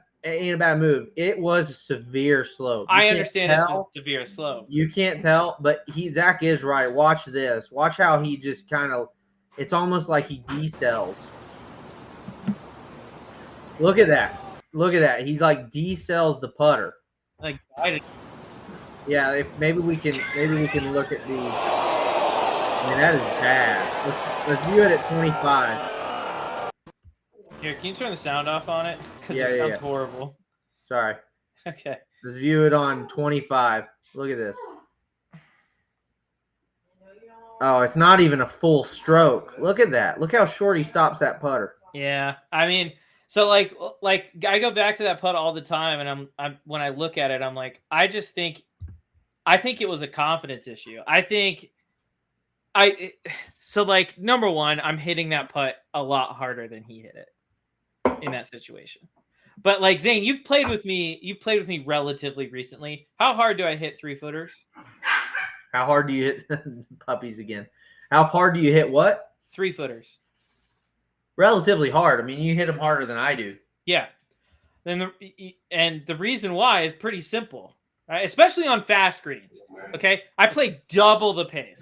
move. It was a severe slope. I understand it's a severe slope. You can't tell, but Zach is right. Watch this. Watch how he just kind of. It's almost like he decells. Look at that. Look at that. He like decells the putter. Like, yeah. Maybe we can look at these. I mean, that is bad. Let's view it at 25. Here, can you turn the sound off on it? Because it sounds horrible. Sorry. Okay. Let's view it on 25. Look at this. Oh, it's not even a full stroke. Look at that. Look how short he stops that putter. Yeah, I mean, so like I go back to that putt all the time, and I'm when I look at it, I'm like, I think it was a confidence issue. So like, number one, I'm hitting that putt a lot harder than he hit it in that situation. But like, Zane, you've played with me relatively recently. How hard do I hit 3-footers? How hard do you hit puppies again? How hard do you hit what? 3-footers. Relatively hard. I mean, you hit them harder than I do. Yeah. And the reason why is pretty simple, right? Especially on fast greens. Okay, I play double the pace,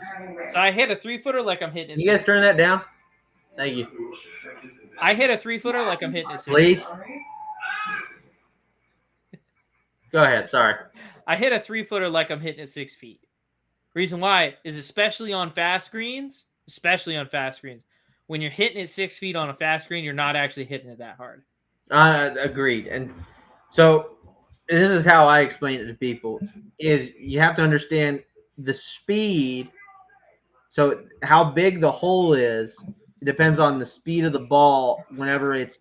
so I hit a 3-footer like I'm hitting. You guys turn that down? Thank you. I hit a 3-footer like I'm hitting a 6. Please. Go ahead. Sorry. I hit a 3-footer like I'm hitting at 6 feet. Reason why is especially on fast greens, when you're hitting it 6 feet on a fast green, you're not actually hitting it that hard. Agreed. And so this is how I explain it to people: is you have to understand the speed. So how big the hole is, it depends on the speed of the ball whenever it's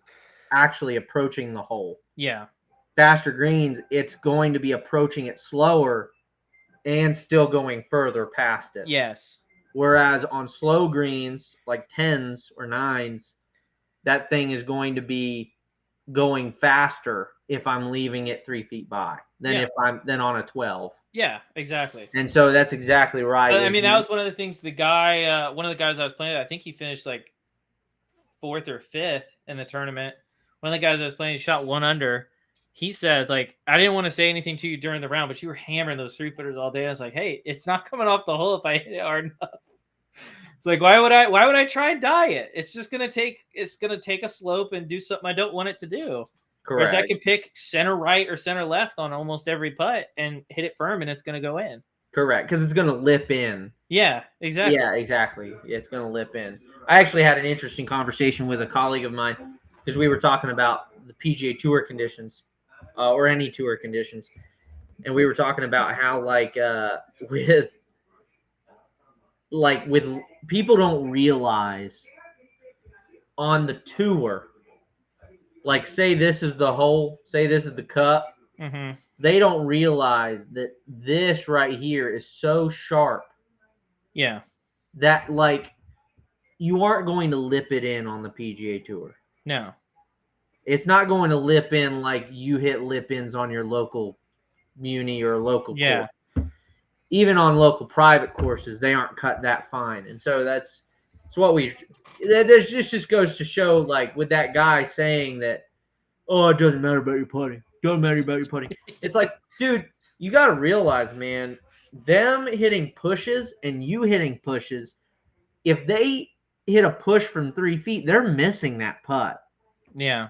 actually approaching the hole. Yeah. Faster greens, it's going to be approaching it slower and still going further past it. Yes. Whereas on slow greens, like 10s or 9s, that thing is going to be going faster if I'm leaving it 3 feet by than than on a 12. Yeah, exactly. And so that's exactly right. I mean, that was one of the things one of the guys I was playing with, I think he finished like 4th or 5th in the tournament. One of the guys I was playing shot 1 under. He said, like, I didn't want to say anything to you during the round, but you were hammering those 3-footers all day. I was like, hey, it's not coming off the hole if I hit it hard enough. It's like, why would I try and die it? It's just gonna take a slope and do something I don't want it to do. Correct. Whereas I can pick center right or center left on almost every putt and hit it firm, and it's gonna go in. Correct, because it's gonna lip in. Yeah, exactly. Yeah, exactly. Yeah, it's gonna lip in. I actually had an interesting conversation with a colleague of mine because we were talking about the PGA Tour conditions, or any tour conditions, and we were talking about how with people don't realize on the tour, like say this is the hole, say this is the cup, they don't realize that this right here is so sharp. Yeah. That like you aren't going to lip it in on the PGA Tour. No. It's not going to lip in like you hit lip ins on your local muni or local Yeah. course. Even on local private courses, they aren't cut that fine. And so that's what this just goes to show, like, with that guy saying that, oh, it doesn't matter about your putting. Doesn't matter about your putting. It's like, dude, you got to realize, man, them hitting pushes and you hitting pushes, if they hit a push from 3 feet, they're missing that putt. Yeah.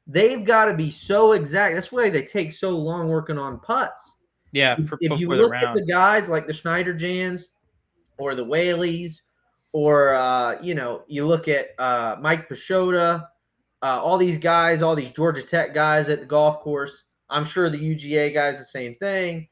They've got to be so exact. That's why they take so long working on putts. Yeah. If you look at the guys like the Schneider Jans or the Whaleys, or you look at Mike Pashota, all these guys, all these Georgia Tech guys at the golf course. I'm sure the UGA guys the same thing.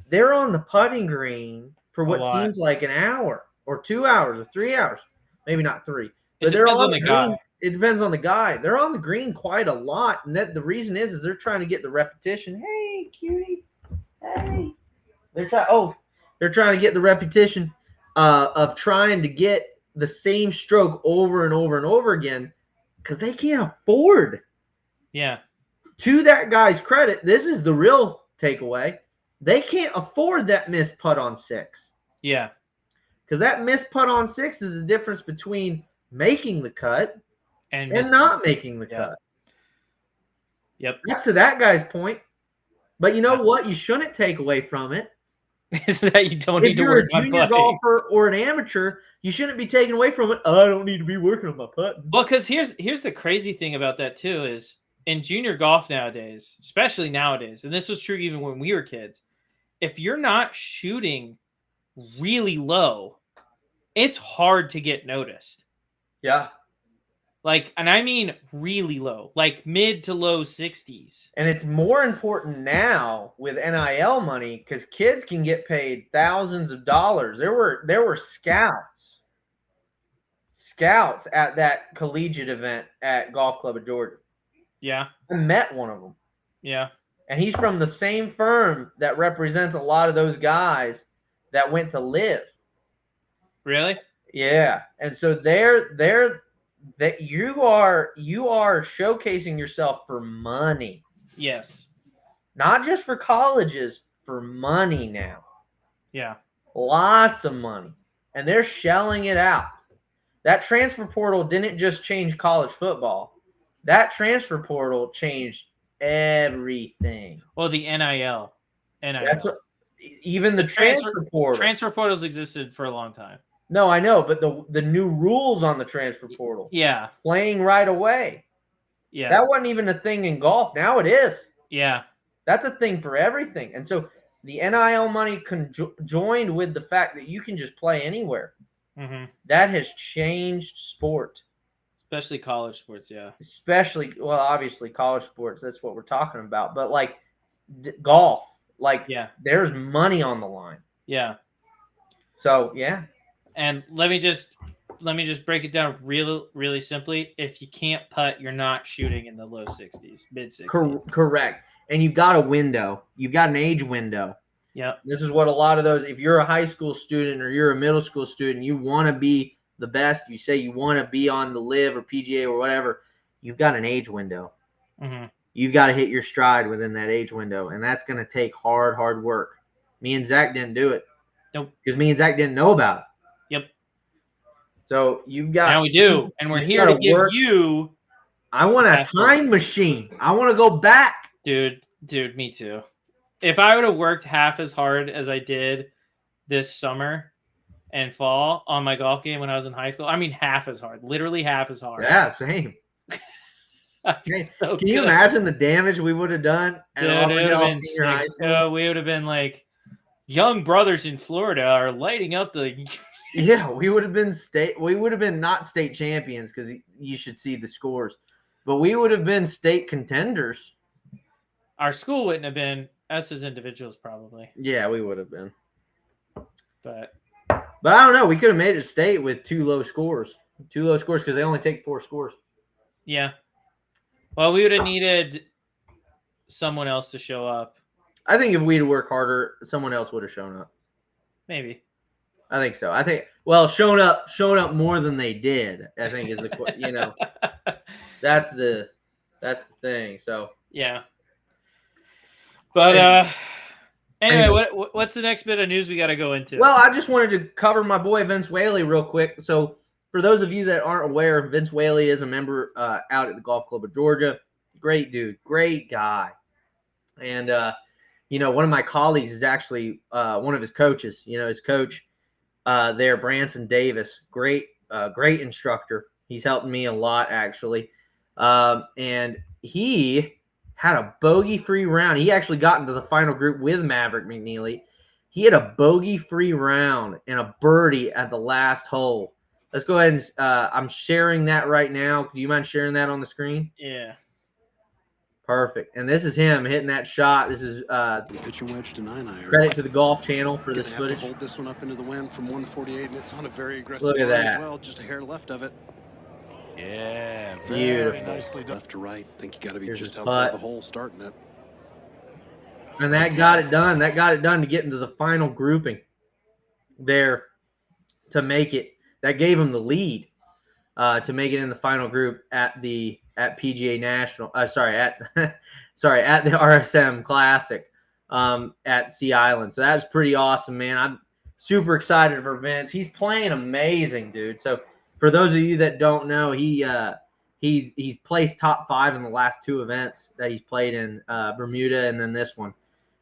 They're on the putting green for what seems like an hour or 2 hours or 3 hours, maybe not 3. But they're on the green. It depends on the guy. They're on the green quite a lot, and that the reason is they're trying to get the repetition. Hey, cutie. Hey. They're trying to get the repetition of trying to get the same stroke over and over and over again, because they can't afford. Yeah. To that guy's credit, this is the real takeaway. They can't afford that missed putt on 6. Yeah. Because that missed putt on 6 is the difference between making the cut and not making the cut. Yep. That's to that guy's point. But you know what? You shouldn't take away from it. Is that you don't need to work on putting. If you're a junior golfer or an amateur, you shouldn't be taken away from it. Oh, I don't need to be working on my putting. Well, because here's the crazy thing about that too is in junior golf nowadays, especially nowadays, and this was true even when we were kids, if you're not shooting really low, it's hard to get noticed. Yeah. Like, and I mean really low, like mid to low 60s. And it's more important now with NIL money because kids can get paid thousands of dollars. There were scouts at that collegiate event at Golf Club of Georgia. Yeah. I met one of them. Yeah. And he's from the same firm that represents a lot of those guys that went to live. Really? Yeah. And so that you are showcasing yourself for money. Yes. Not just for colleges, for money now. Yeah. Lots of money. And they're shelling it out. That transfer portal didn't just change college football. That transfer portal changed everything. Well, the NIL. That's what, even the transfer portal. Transfer portals existed for a long time. No, I know, but the new rules on the transfer portal. Yeah. Playing right away. Yeah. That wasn't even a thing in golf. Now it is. Yeah. That's a thing for everything. And so the NIL money joined with the fact that you can just play anywhere. Mm-hmm. That has changed sport. Especially college sports, yeah. Especially, well, obviously college sports. That's what we're talking about. But like golf, there's money on the line. Yeah. So, yeah. And let me just break it down really simply. If you can't putt, you're not shooting in the low 60s, mid 60s. Correct. And you've got a window. You've got an age window. Yep. This is what a lot of those, if you're a high school student or you're a middle school student, you want to be the best. You say you want to be on the LIV or PGA or whatever. You've got an age window. Mm-hmm. You've got to hit your stride within that age window. And that's going to take hard work. Me and Zach didn't do it. Nope. Because me and Zach didn't know about it. Yep. So you've got. Now we do. And we're here to give you. I want a time machine. I want to go back. Dude, me too. If I would have worked half as hard as I did this summer and fall on my golf game when I was in high school, I mean half as hard, literally half as hard. Yeah, same. So can you imagine the damage we would have done? Dude, it would have been sick. We would have been like young brothers in Florida are lighting up the. Yeah, we would have been We would have been not state champions because you should see the scores, but we would have been state contenders. Our school wouldn't have been. Us as individuals, probably. Yeah, we would have been. But I don't know. We could have made it state with two low scores because they only take 4 scores. Yeah. Well, we would have needed someone else to show up. I think if we'd worked harder, someone else would have shown up. Maybe. I think so. Showing up more than they did, I think is the that's the thing. So yeah. But anyway, what's the next bit of news we got to go into? Well, I just wanted to cover my boy Vince Whaley real quick. So for those of you that aren't aware, Vince Whaley is a member out at the Golf Club of Georgia. Great dude, great guy. And one of my colleagues is actually one of his coaches. His coach there, Branson Davis, great instructor. He's helped me a lot, actually. And he had a bogey-free round. He actually got into the final group with Maverick McNeely. He had a bogey-free round and a birdie at the last hole. Let's go ahead and I'm sharing that right now. Do you mind sharing that on the screen? Yeah. Perfect. And this is him hitting that shot. This is pitching wedge to 9-iron. Credit to the Golf Channel for this footage. Have to hold this one up into the wind from 148, and it's on a very aggressive Look at line that. as well, just a hair left of it. Yeah, Beautiful. very nicely done. Left to right. I think you got to be Here's just his outside putt. the hole starting it. And that got it done. That got it done to get into the final grouping there to make it. That gave him the lead to make it in the final group at PGA National. At the RSM Classic at Sea Island. So that's pretty awesome, man. I'm super excited for Vince. He's playing amazing, dude. So for those of you that don't know, he's placed top 5 in the last 2 events that he's played in, Bermuda and then this one.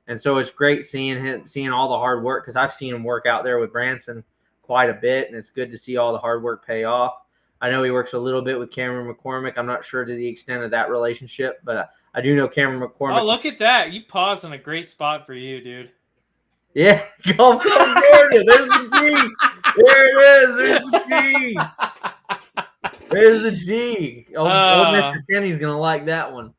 And so it's great seeing all the hard work, because I've seen him work out there with Branson quite a bit, and it's good to see all the hard work pay off. I know he works a little bit with Cameron McCormick. I'm not sure to the extent of that relationship, but I do know Cameron McCormick. Oh, look at that. You paused on a great spot for you, dude. Yeah, Golf Club Georgia. There's the G. There it is. There's the G. There's the G. Old Mr. Kenny's going to like that one.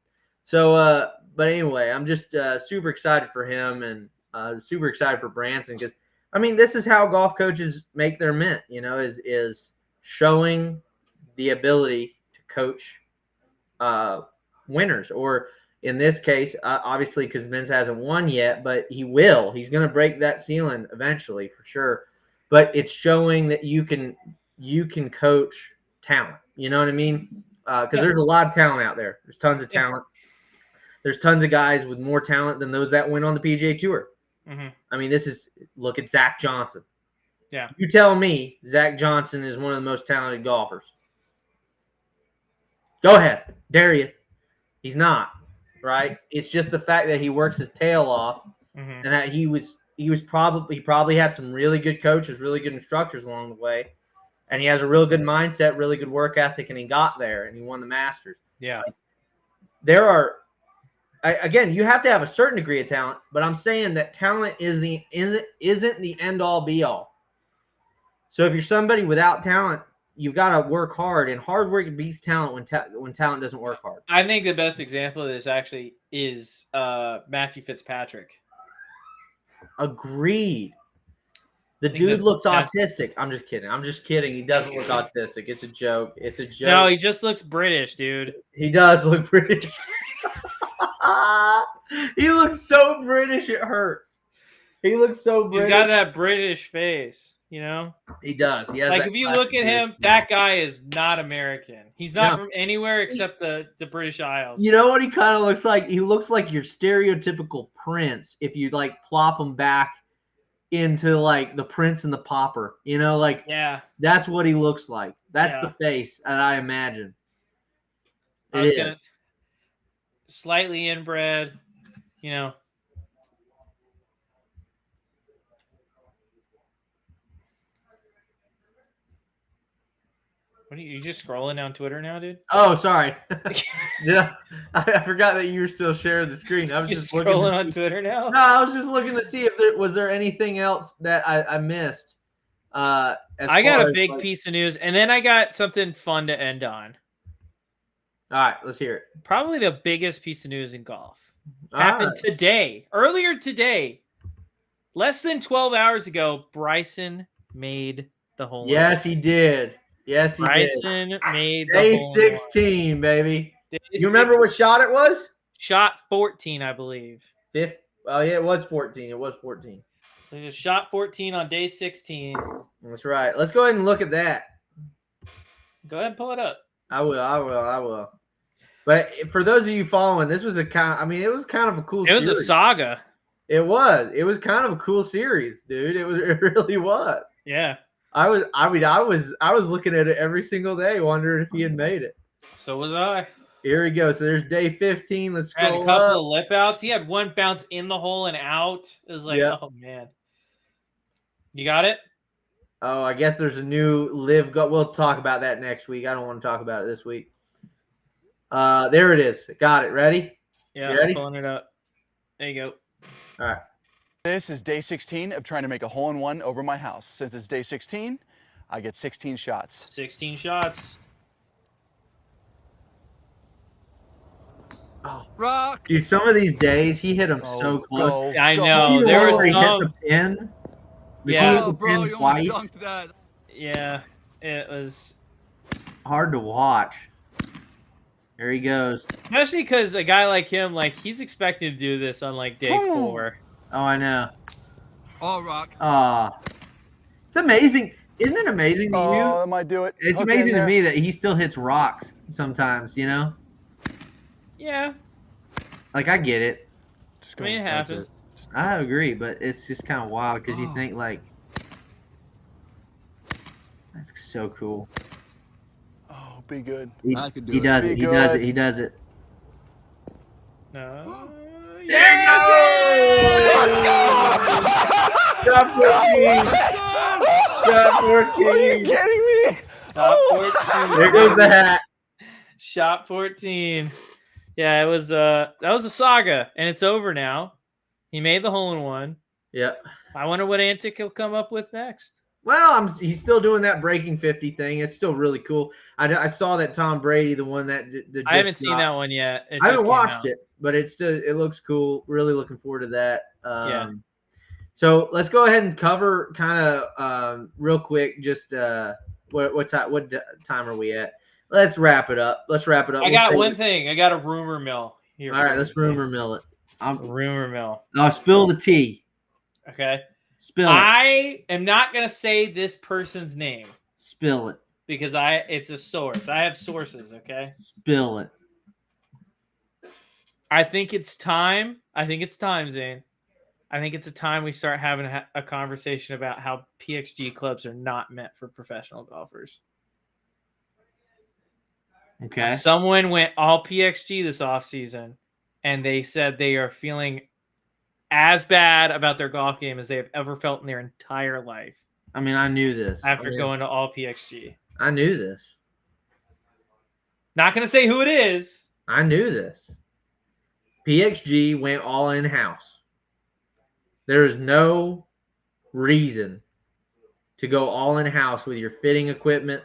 So, but anyway, I'm just super excited for him and super excited for Branson, because, I mean, this is how golf coaches make their mint, is showing the ability to coach winners, or in this case, obviously, because Vince hasn't won yet, but he will. He's going to break that ceiling eventually for sure. But it's showing that you can coach talent. You know what I mean? Because there's a lot of talent out there. There's tons of talent. There's tons of guys with more talent than those that win on the PGA Tour. Mm-hmm. I mean, look at Zach Johnson. Yeah. You tell me Zach Johnson is one of the most talented golfers. Go ahead. Dare you. He's not, right? It's just the fact that he works his tail off, and that he probably had some really good coaches, really good instructors along the way, and he has a real good mindset, really good work ethic, and he got there and he won the Masters. Yeah. Again, you have to have a certain degree of talent, but I'm saying that talent isn't the end all be all. So if you're somebody without talent, you've got to work hard, and hard work beats talent when talent doesn't work hard. I think the best example of this actually is Matthew Fitzpatrick. Agreed. The dude looks autistic. I'm just kidding. He doesn't look autistic. It's a joke. No, he just looks British, dude. He does look British. He looks so British, it hurts. He looks so British. He's got that British face, you know? He does. He has like, if you look at him, that guy is not American. He's not from anywhere except the British Isles. You know what he kind of looks like? He looks like your stereotypical prince if you, like, plop him back into, like, the Prince and the Pauper. You know, like, yeah, that's what he looks like. That's the face that I imagine. Slightly inbred, you know. What are you just scrolling down Twitter now, dude? Oh, sorry. Yeah, I forgot that you were still sharing the screen. I was just scrolling on Twitter now. No, I was just looking to see if there was anything else that I missed. I got a big piece of news, and then I got something fun to end on. All right, let's hear it. Probably the biggest piece of news in golf happened today. Earlier today, less than 12 hours ago, Bryson made the hole. Yes, he did. Yes, he Bryson did. made the Day 16, baby. Day you remember what shot it was? Shot 14, I believe. Oh, yeah, it was 14. It was 14. So just shot 14 on day 16. That's right. Let's go ahead and look at that. Go ahead and pull it up. I will. But for those of you following, this was it was kind of a cool It was series. a saga. It was kind of a cool series, dude. It really was. Yeah. I was looking at it every single day, wondering if he had made it. So was I. Here we go. So there's day 15. Let's Had a scroll couple up. of lip outs. He had one bounce in the hole and out. It was like, Yep. oh man. You got it? Oh, I guess there's a new live. We'll talk about that next week. I don't want to talk about it this week. There it is. Got it. Ready? Yeah, You ready? I'm pulling it up. There you go. All right. This is day 16 of trying to make a hole-in-one over my house. Since it's day 16, I get 16 shots. 16 shots. Oh, Rock. dude, some of these days he hit them Oh, so close. I go. know. See the There one was where he hit some. the pin. Yeah. He hit Oh, the bro, pin you almost twice. dunked that. Yeah, it was. Hard to watch. There he goes. Especially because a guy like him, like, he's expected to do this on, like, day 4. Oh, I know. Oh, Rock. It's amazing. Isn't it amazing to you? Oh, that might do it. It's Hook in amazing to there. me that he still hits rocks sometimes, you know? Yeah, Like, I get it. Just I mean, it That's happens. it. I agree, but it's just kind of wild because you think, like, that's so cool. Oh, be good. I could do He it. does Be it. He does good. it. He does it. No. Let's go! Shot 14. Shot 14. Are you kidding me? Shot 14. There goes the hat. Shot 14. Yeah, it was that was a saga, and it's over now. He made the hole in one. Yep. I wonder what antic he'll come up with next. Well, he's still doing that breaking 50 thing. It's still really cool. I saw that Tom Brady, the one that I haven't seen that one yet. It I just haven't came watched out. it, but it looks cool. Really looking forward to that. Yeah. So let's go ahead and cover kind of real quick. Just what time are we at? Let's wrap it up. I got one thing. I got a rumor mill here. All right, let's rumor mill it. Rumor mill. I'll spill the tea. Okay. Spill it. I am not gonna say this person's name Spill it. because it's a source. I have sources. Okay. Spill it. I think it's time. Zane. I think it's a time we start having a conversation about how PXG clubs are not meant for professional golfers. Okay. Someone went all PXG this offseason, and they said they are feeling as bad about their golf game as they have ever felt in their entire life I mean, I knew this. after going to all PXG. I knew this. Not going to say who it is. I knew this. PXG went all in-house. There is no reason to go all in-house with your fitting equipment.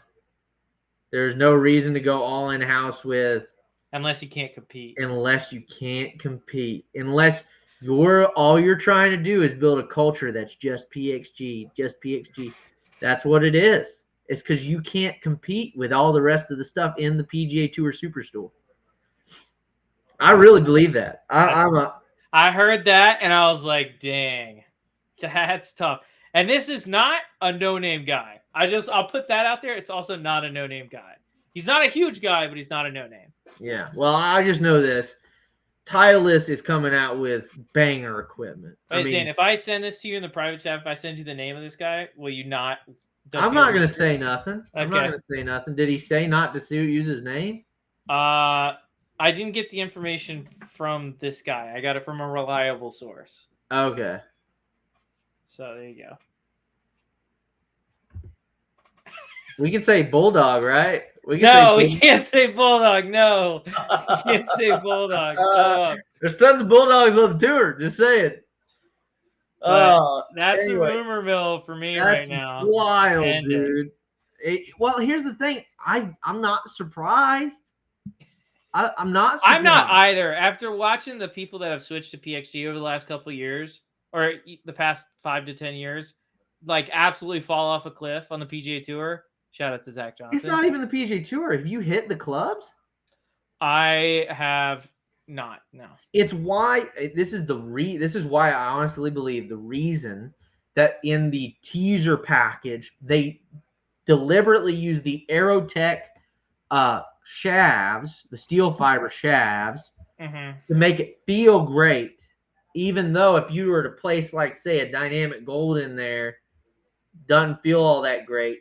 There's no reason to go all in-house with Unless you can't compete. unless you can't compete. Unless all you're trying to do is build a culture that's just PXG, just PXG. That's what it is. It's because you can't compete with all the rest of the stuff in the PGA Tour Superstore. I really believe that. I heard that, and I was like, dang, that's tough. And this is not a no-name guy. I'll put that out there. It's also not a no-name guy. He's not a huge guy, but he's not a no-name. Yeah. Well, I just know this. Titleist is coming out with banger equipment. Wait, Zane, if I send this to you in the private chat, if I send you the name of this guy, will you not? I'm not going to say nothing. I'm not Okay. going to say nothing. Did he say not to use his name? I didn't get the information from this guy. I got it from a reliable source. Okay. So there you go. We can say Bulldog, right? We No, say we can't say Bulldog. No, we can't say Bulldog. Shut up. There's tons of Bulldogs on the tour. Just saying. But that's anyway, the rumor mill for me that's right now. wild, End it. dude. Well, here's the thing. I'm not surprised. I'm not surprised. I'm not either. After watching the people that have switched to PXG over the last couple of years, or the past 5 to 10 years, like absolutely fall off a cliff on the PGA Tour. Shout out to Zach Johnson. It's not even the PGA Tour. Have you hit the clubs? I have not. No. It's why this is why I honestly believe the reason that in the teaser package, they deliberately use the Aerotech shafts, the steel fiber shafts, Mm-hmm. to make it feel great. Even though if you were to place, like, say, a dynamic gold in there, doesn't feel all that great.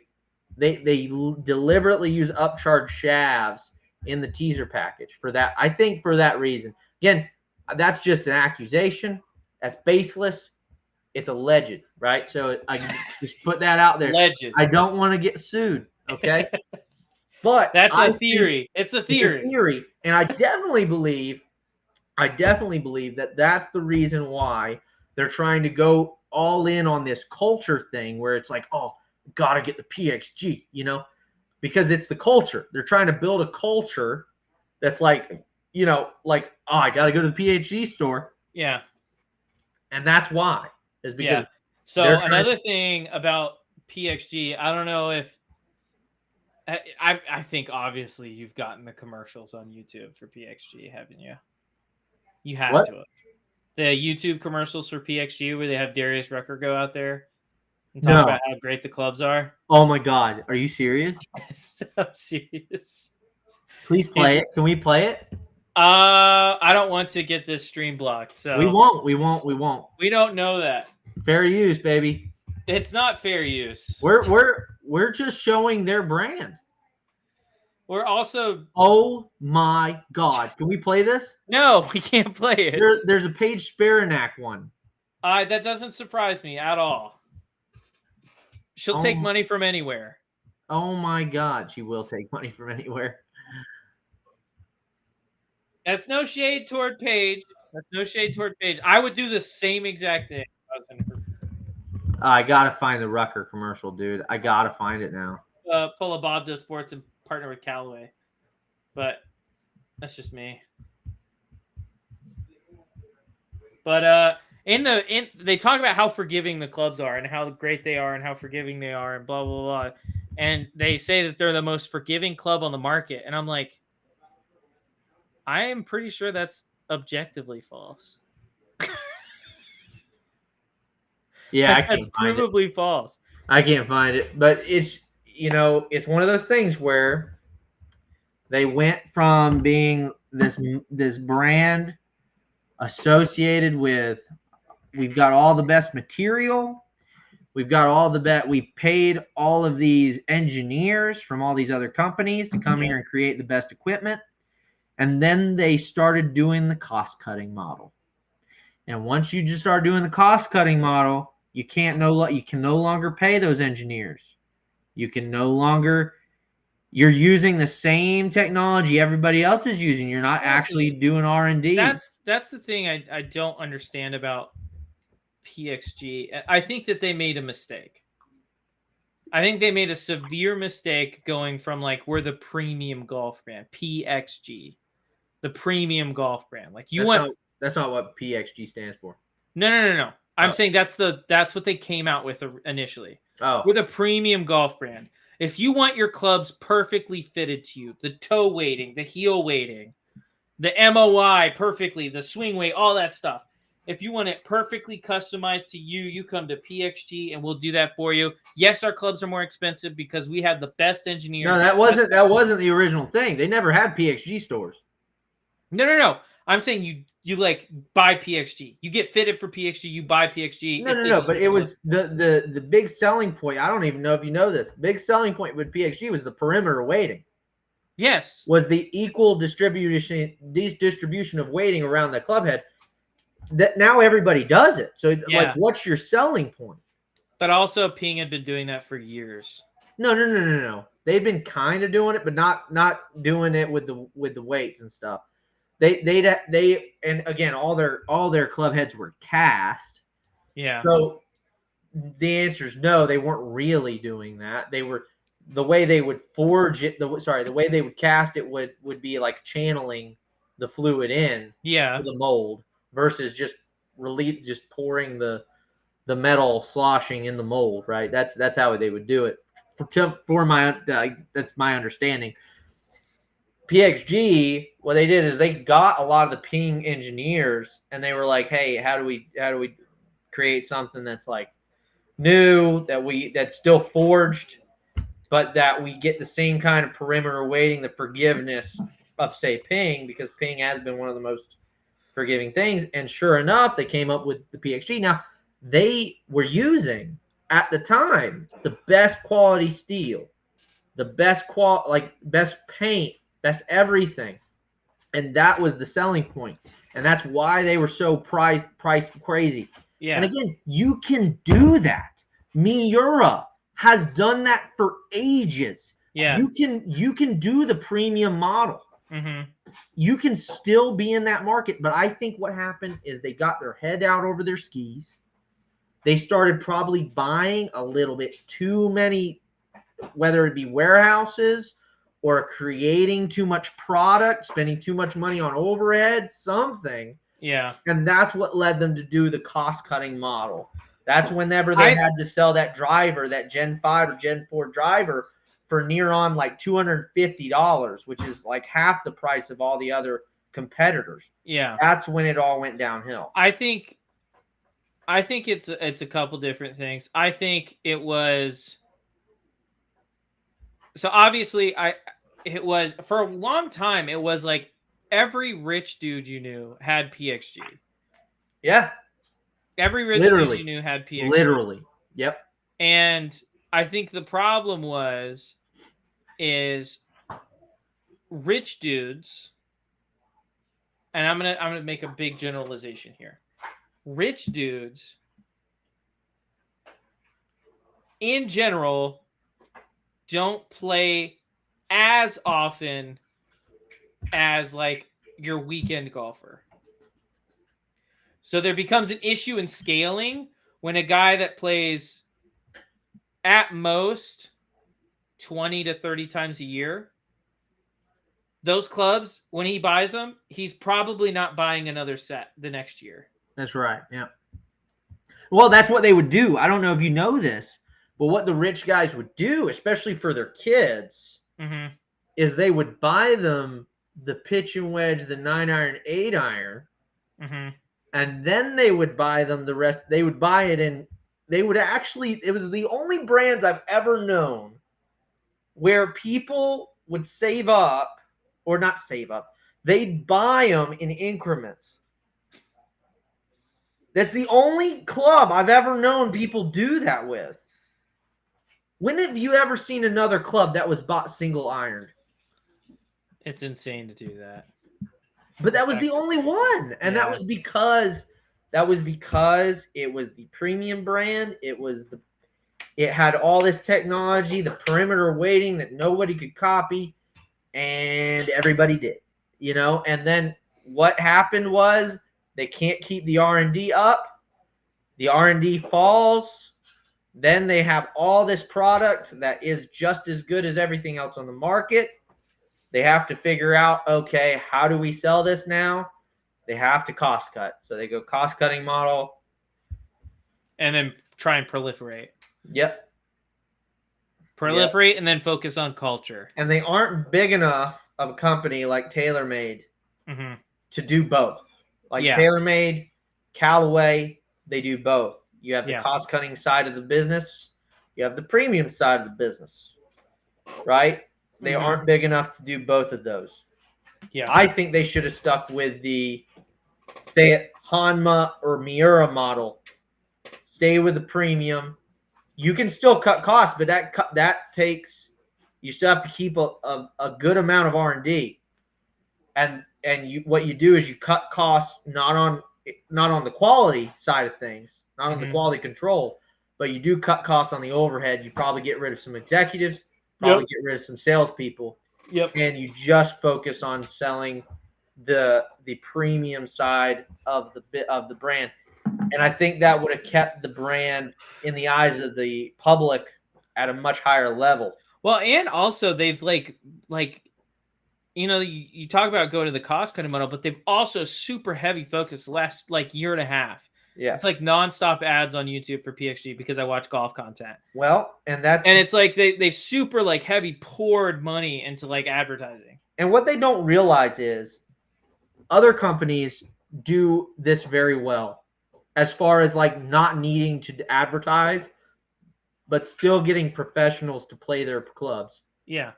They deliberately use upcharged shafts in the teaser package for that. I think for that reason. Again, that's just an accusation. That's baseless. It's alleged, right? So I just put that out there. Legend. I don't want to get sued, okay? But That's I a think theory. It's a it's theory. a theory, and I definitely believe that that's the reason why they're trying to go all in on this culture thing, where it's like, oh, gotta get the PXG, because it's the culture. They're trying to build a culture that's like, like, oh, I gotta go to the PXG store, Yeah. and that's why is because Yeah. So another thing about PXG, I don't know if I think obviously you've gotten the commercials on YouTube for PXG, haven't you? You have What? to have. The YouTube commercials for PXG where they have Darius Rucker go out there and talk No. about how great the clubs are. Oh my God, are you serious? I'm serious. Please play it. Can we play it? I don't want to get this stream blocked, so We won't. we don't know that. Fair use, baby. It's not fair use. We're just showing their brand. We're also Oh my God. Can we play this? no, we can't play it. There's a Paige Sparanak one. That doesn't surprise me at all. She'll take money from anywhere. Oh my God, she will take money from anywhere. That's no shade toward Paige. That's no shade toward Paige. I would do the same exact thing. I gotta find the Rucker commercial, dude. I gotta find it now. Pull a Bob Does Sports and partner with Callaway, but that's just me. But they talk about how forgiving the clubs are and how great they are and how forgiving they are and blah blah blah, and they say that they're the most forgiving club on the market, and I'm like, I am pretty sure that's objectively false. Yeah, that's provably false. I can't find it, but it's one of those things where they went from being this brand associated with, we've got all the best material, we've got all the best, we paid all of these engineers from all these other companies to come here and create the best equipment, and then they started doing the cost cutting model. And once you just start doing the cost cutting model, you can no longer pay those engineers. You can no longer, you're using the same technology everybody else is using. You're not actually doing R&D. That's the thing I don't understand about PXG. I think that they made a mistake. I think they made a severe mistake going from, like, we're the premium golf brand, PXG, the premium golf brand. Like, that's not what PXG stands for. No. I'm saying that's what they came out with initially. Oh, We're the premium golf brand. If you want your clubs perfectly fitted to you, the toe weighting, the heel weighting, the MOI perfectly, the swing weight, all that stuff. If you want it perfectly customized to you, you come to PXG and we'll do that for you. Yes, our clubs are more expensive because we have the best engineers. No, that wasn't the original thing. They never had PXG stores. No. I'm saying you like buy PXG. You get fitted for PXG. You buy PXG. No. But it was the big selling point. I don't even know if you know this. Big selling point with PXG was the perimeter weighting. Yes. Was the equal distribution of weighting around the club head. That now everybody does it. So like, what's your selling point? But also, Ping had been doing that for years. No. They've been kind of doing it, but not doing it with the weights and stuff. They and again, all their club heads were cast. Yeah. So the answer is no, they weren't really doing that. They were, the way they would forge it, the way they would cast it would be like channeling the fluid in to the mold versus just pouring the metal sloshing in the mold, right? That's how they would do it. That's my understanding. PXG, what they did is they got a lot of the Ping engineers and they were like, hey, how do we create something that's like new, that's still forged, but that we get the same kind of perimeter weighting, the forgiveness of, say, Ping, because Ping has been one of the most forgiving things. And sure enough, they came up with the PXG. Now, they were using, at the time, the best quality steel, the best best paint, best everything. And that was the selling point. And that's why they were so price crazy. Yeah. And again, you can do that. Miura has done that for ages. Yeah. You can do the premium model. Mm-hmm. You can still be in that market. But I think what happened is they got their head out over their skis. They started probably buying a little bit too many, whether it be warehouses or creating too much product, spending too much money on overhead, something. Yeah. And that's what led them to do the cost-cutting model. That's whenever they had to sell that driver, that Gen 5 or Gen 4 driver, for near on like $250, which is like half the price of all the other competitors. Yeah. That's when it all went downhill. I think it's a couple different things. I think it was, so obviously it was, for a long time, it was like every rich dude you knew had PXG. Yeah. Every rich dude you knew had PXG. Literally. Yep. And I think the problem is rich dudes, and I'm gonna make a big generalization here. Rich dudes in general don't play as often as like your weekend golfer. So there becomes an issue in scaling when a guy that plays at most 20 to 30 times a year, those clubs, when he buys them, he's probably not buying another set the next year. That's right. Yeah. Well, that's what they would do. I don't know if you know this, but what the rich guys would do, especially for their kids, is they would buy them the pitch and wedge, the 9-iron, 8-iron, and then they would buy them the rest. They would buy it in. They would actually. It was the only brands I've ever known where people would save up, or not save up. They'd buy them in increments. That's the only club I've ever known people do that with. When have you ever seen another club that was bought single ironed? It's insane to do that. But that was the only one. And that was because it was the premium brand. It had all this technology, the perimeter weighting that nobody could copy, and everybody did. And then what happened was they can't keep the R&D up. The R&D falls. Then they have all this product that is just as good as everything else on the market. They have to figure out, okay, how do we sell this now? They have to cost cut. So they go cost-cutting model. And then try and proliferate. Yep. Proliferate and then focus on culture. And they aren't big enough of a company like TaylorMade to do both. Like TaylorMade, Callaway, they do both. You have the cost-cutting side of the business. You have the premium side of the business, right? They aren't big enough to do both of those. Yeah, I think they should have stuck with the, say it, Hanma or Miura model. Stay with the premium. You can still cut costs, but that takes, you still have to keep a good amount of R&D. And what you do is you cut costs not on the quality side of things, not on the quality control, but you do cut costs on the overhead. You probably get rid of some executives, probably get rid of some salespeople. And you just focus on selling the premium side of the brand. And I think that would have kept the brand in the eyes of the public at a much higher level. Well, and also they've you talk about going to the cost cutting model, but they've also super heavy focus the last year and a half. Yeah. It's like nonstop ads on YouTube for PXG because I watch golf content. Well, and it's like they've super heavy poured money into advertising. And what they don't realize is other companies do this very well as far as not needing to advertise. but still getting professionals to play their clubs. Yeah.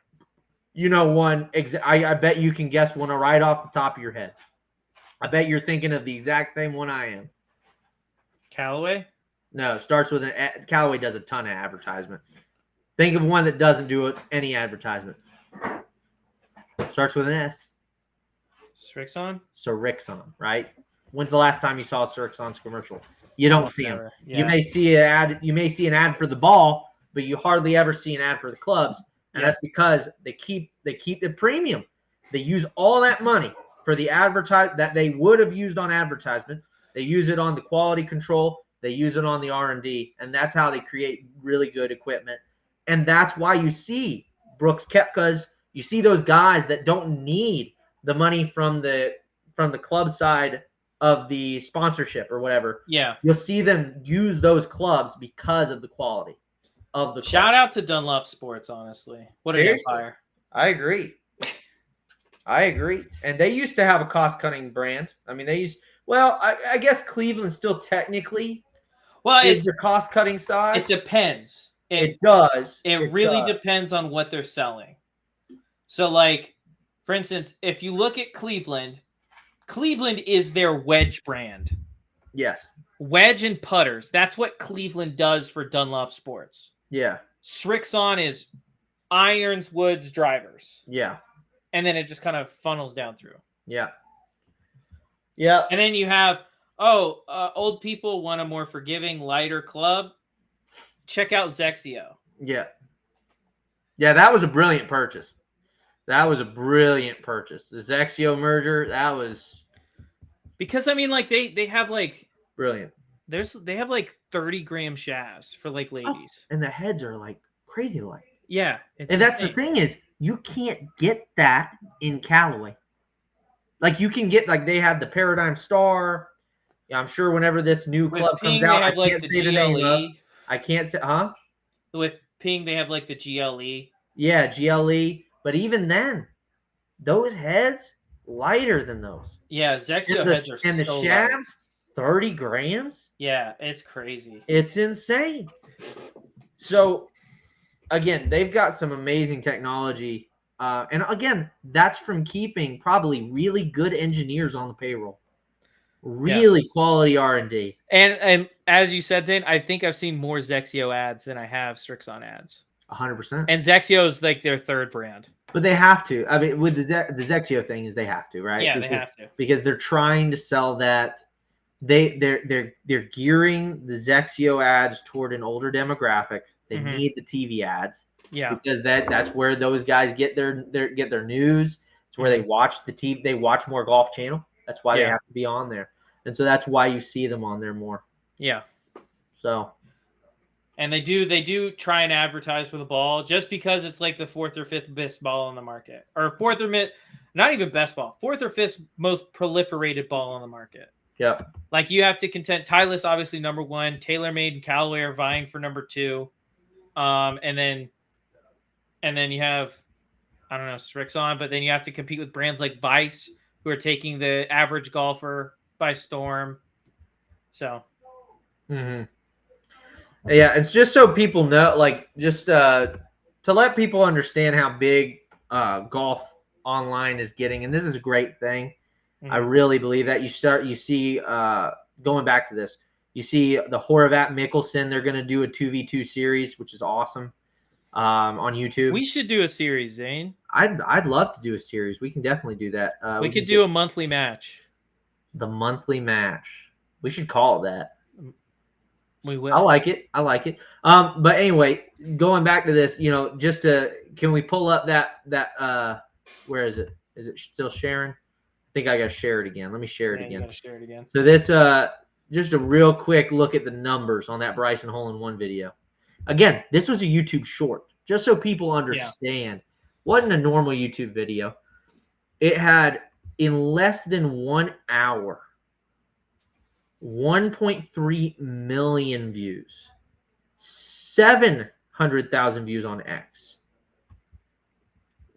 You know one. I bet you can guess one right off the top of your head. I bet you're thinking of the exact same one I am. Callaway? No, it starts with an. Callaway does a ton of advertisement. Think of one that doesn't do any advertisement. Starts with an S. Srixon? Srixon, right? When's the last time you saw a Srixon's commercial? You don't see them. Yeah. You may see an ad. You may see an ad for the ball, but you hardly ever see an ad for the clubs, and that's because they keep the premium. They use all that money for the that they would have used on advertisement. They use it on the quality control. They use it on the R&D, and that's how they create really good equipment. And that's why you see Brooks Koepka's. You see those guys that don't need the money from the club side of the sponsorship or whatever. Yeah. You'll see them use those clubs because of the quality of the club. Shout out to Dunlop Sports, honestly. What an empire. I agree. And they used to have a cost-cutting brand. I mean, I guess Cleveland still technically is the cost-cutting side. It depends. It does. It really depends on what they're selling. So, like, for instance, if you look at Cleveland is their wedge brand. Yes. Wedge and putters. That's what Cleveland does for Dunlop Sports. Yeah. Srixon is irons, woods, drivers. Yeah. And then it just kind of funnels down through. Yeah. Yeah. And then you have, old people want a more forgiving, lighter club. Check out Zexio. Yeah. Yeah, that was a brilliant purchase. The Zexio merger, that was because I mean, like they have like brilliant. They have like 30-gram shafts for like ladies, and the heads are like crazy light. Yeah, and that's the thing is you can't get that in Callaway. Like you can get like they had the Paradigm Star. Yeah, I'm sure whenever this new club comes out, I can't say the name of. I can't say, With Ping, they have like the GLE. Yeah, GLE. But even then, those heads lighter than those. Yeah, Zexio heads are and the so shafts, light. 30 grams. Yeah, it's crazy. It's insane. So, again, they've got some amazing technology. And again, that's from keeping probably really good engineers on the payroll. Really quality R&D. And as you said, Zane, I think I've seen more Zexio ads than I have Srixon ads. 100%. And Zexio is like their third brand. But they have to. I mean, with the Zexio thing is they have to, right? Yeah, they have to. Because they're trying to sell that. They're gearing the Zexio ads toward an older demographic. They need the TV ads. Yeah. Because that's where those guys get their news. It's where they watch the TV. They watch more Golf Channel. That's why they have to be on there. And so that's why you see them on there more. Yeah. So. And they do try and advertise for the ball just because it's like the fourth or fifth best ball on the market. Or fourth or not even best ball. Fourth or fifth most proliferated ball on the market. Yeah. Like you have to contend. Titleist obviously number one. TaylorMade and Callaway are vying for number two. And then you have, I don't know, Srixon, but then you have to compete with brands like Vice, who are taking the average golfer by storm. So. Yeah, it's just so people know, like, just to let people understand how big golf online is getting, and this is a great thing. I really believe that. You see, going back to this, you see the Horvat Mickelson, they're going to do a 2v2 series, which is awesome, on YouTube. We should do a series, Zane. I'd love to do a series. We can definitely do that. We could do a monthly match. The monthly match. We should call it that. We will. I like it. But anyway, going back to this, can we pull up that where is it? Is it still sharing? I think I got to share it again. Let me share it again. You got to share it again. So this, just a real quick look at the numbers on that Bryson hole-in-one video. Again, this was a YouTube short, just so people understand. Wasn't a normal YouTube video. It had, in less than 1 hour, 1.3 million views, 700,000 views on X.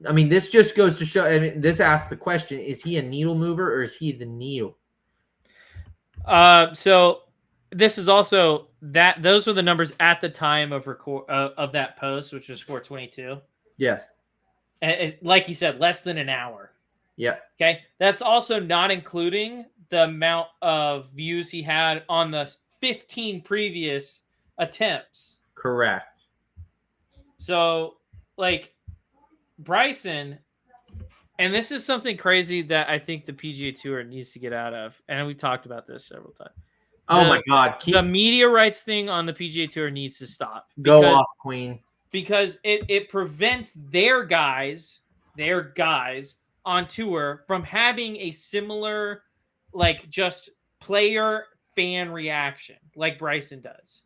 I mean, this just goes to show. I mean, this asks the question: is he a needle mover or is he the needle? So this is also that those were the numbers at the time of record of that post, which was 422. Yes. Like you said, less than an hour. Yep. Okay. That's also not including the amount of views he had on the 15 previous attempts. Correct. So, like, Bryson, and this is something crazy that I think the PGA Tour needs to get out of, and we talked about this several times. Oh my God! The media rights thing on the PGA Tour needs to stop. Go off, Queen. Because it prevents their guys on tour from having a similar, like, just player fan reaction like Bryson does.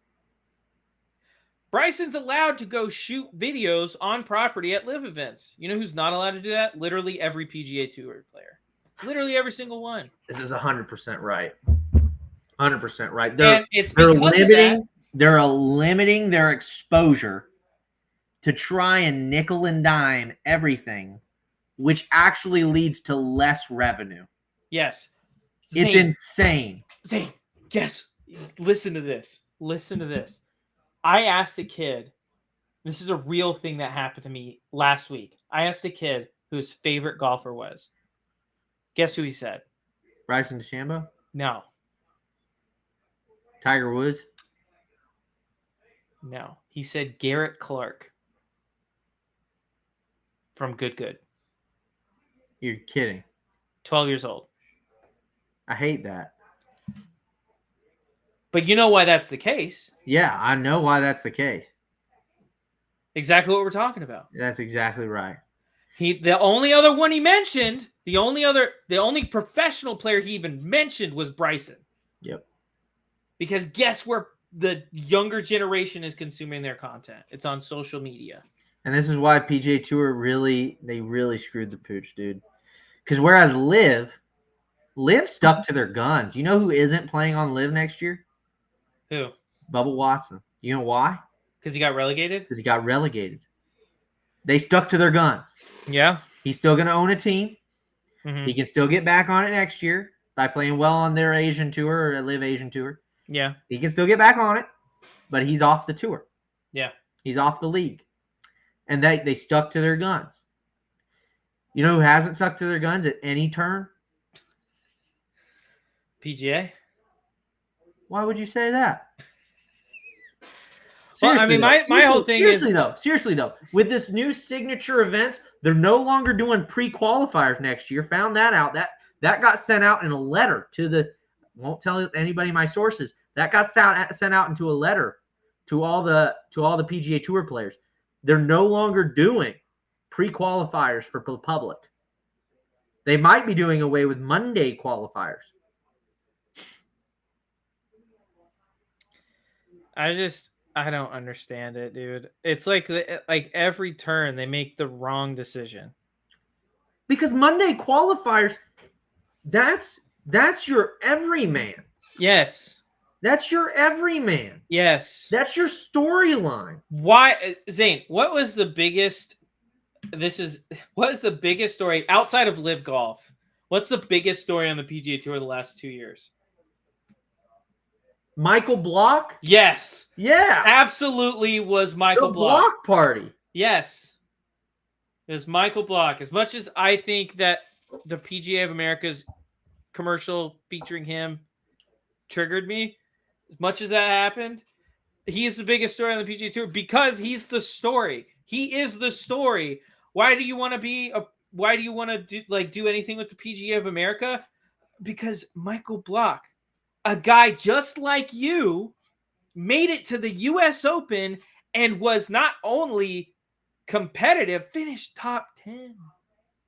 Bryson's allowed to go shoot videos on property at live events. You know who's not allowed to do that? Literally every PGA Tour player. Literally every single one. This is 100% right. 100% right. And it's because they're limiting their exposure to try and nickel and dime everything, which actually leads to less revenue. Yes. It's insane. Zane, guess. Listen to this. Listen to this. I asked a kid, this is a real thing that happened to me last week. I asked a kid who his favorite golfer was. Guess who he said? Bryson DeChambeau? No. Tiger Woods? No. He said Garrett Clark from Good. You're kidding. 12 years old. I hate that. But you know why that's the case. Yeah, I know why that's the case. Exactly what we're talking about. That's exactly right. The only other one he mentioned, the only professional player he even mentioned was Bryson. Yep. Because guess where the younger generation is consuming their content? It's on social media. And this is why PGA Tour really screwed the pooch, dude. Because whereas Live stuck to their guns. You know who isn't playing on Live next year? Who? Bubba Watson. You know why? Because he got relegated? Because he got relegated. They stuck to their guns. Yeah. He's still going to own a team. Mm-hmm. He can still get back on it next year by playing well on their Asian tour or Live Asian tour. Yeah. He can still get back on it, but he's off the tour. Yeah. He's off the league. And they stuck to their guns. You know who hasn't stuck to their guns at any turn? PGA? Why would you say that? Well, I mean, my whole thing is... Seriously, though. With this new signature events, they're no longer doing pre-qualifiers next year. Found that out. That got sent out in a letter to the... Won't tell anybody my sources. That got sent out into a letter to all the PGA Tour players. They're no longer doing pre-qualifiers for the public. They might be doing away with Monday qualifiers. I don't understand it, dude. It's like every turn they make the wrong decision. Because Monday qualifiers, that's your everyman. Yes. That's your everyman. Yes. That's your storyline. Why, Zane, what is the biggest story outside of Live Golf? What's the biggest story on the PGA Tour the last 2 years? Michael Block? Yes. Yeah. Absolutely was Michael Block. The Block Party. Yes. It was Michael Block. As much as I think that the PGA of America's commercial featuring him triggered me, as much as that happened, he is the biggest story on the PGA Tour because he's the story. He is the story. Why do you want to do anything with the PGA of America? Because Michael Block, a guy just like you, made it to the U.S. Open and was not only competitive, finished top 10.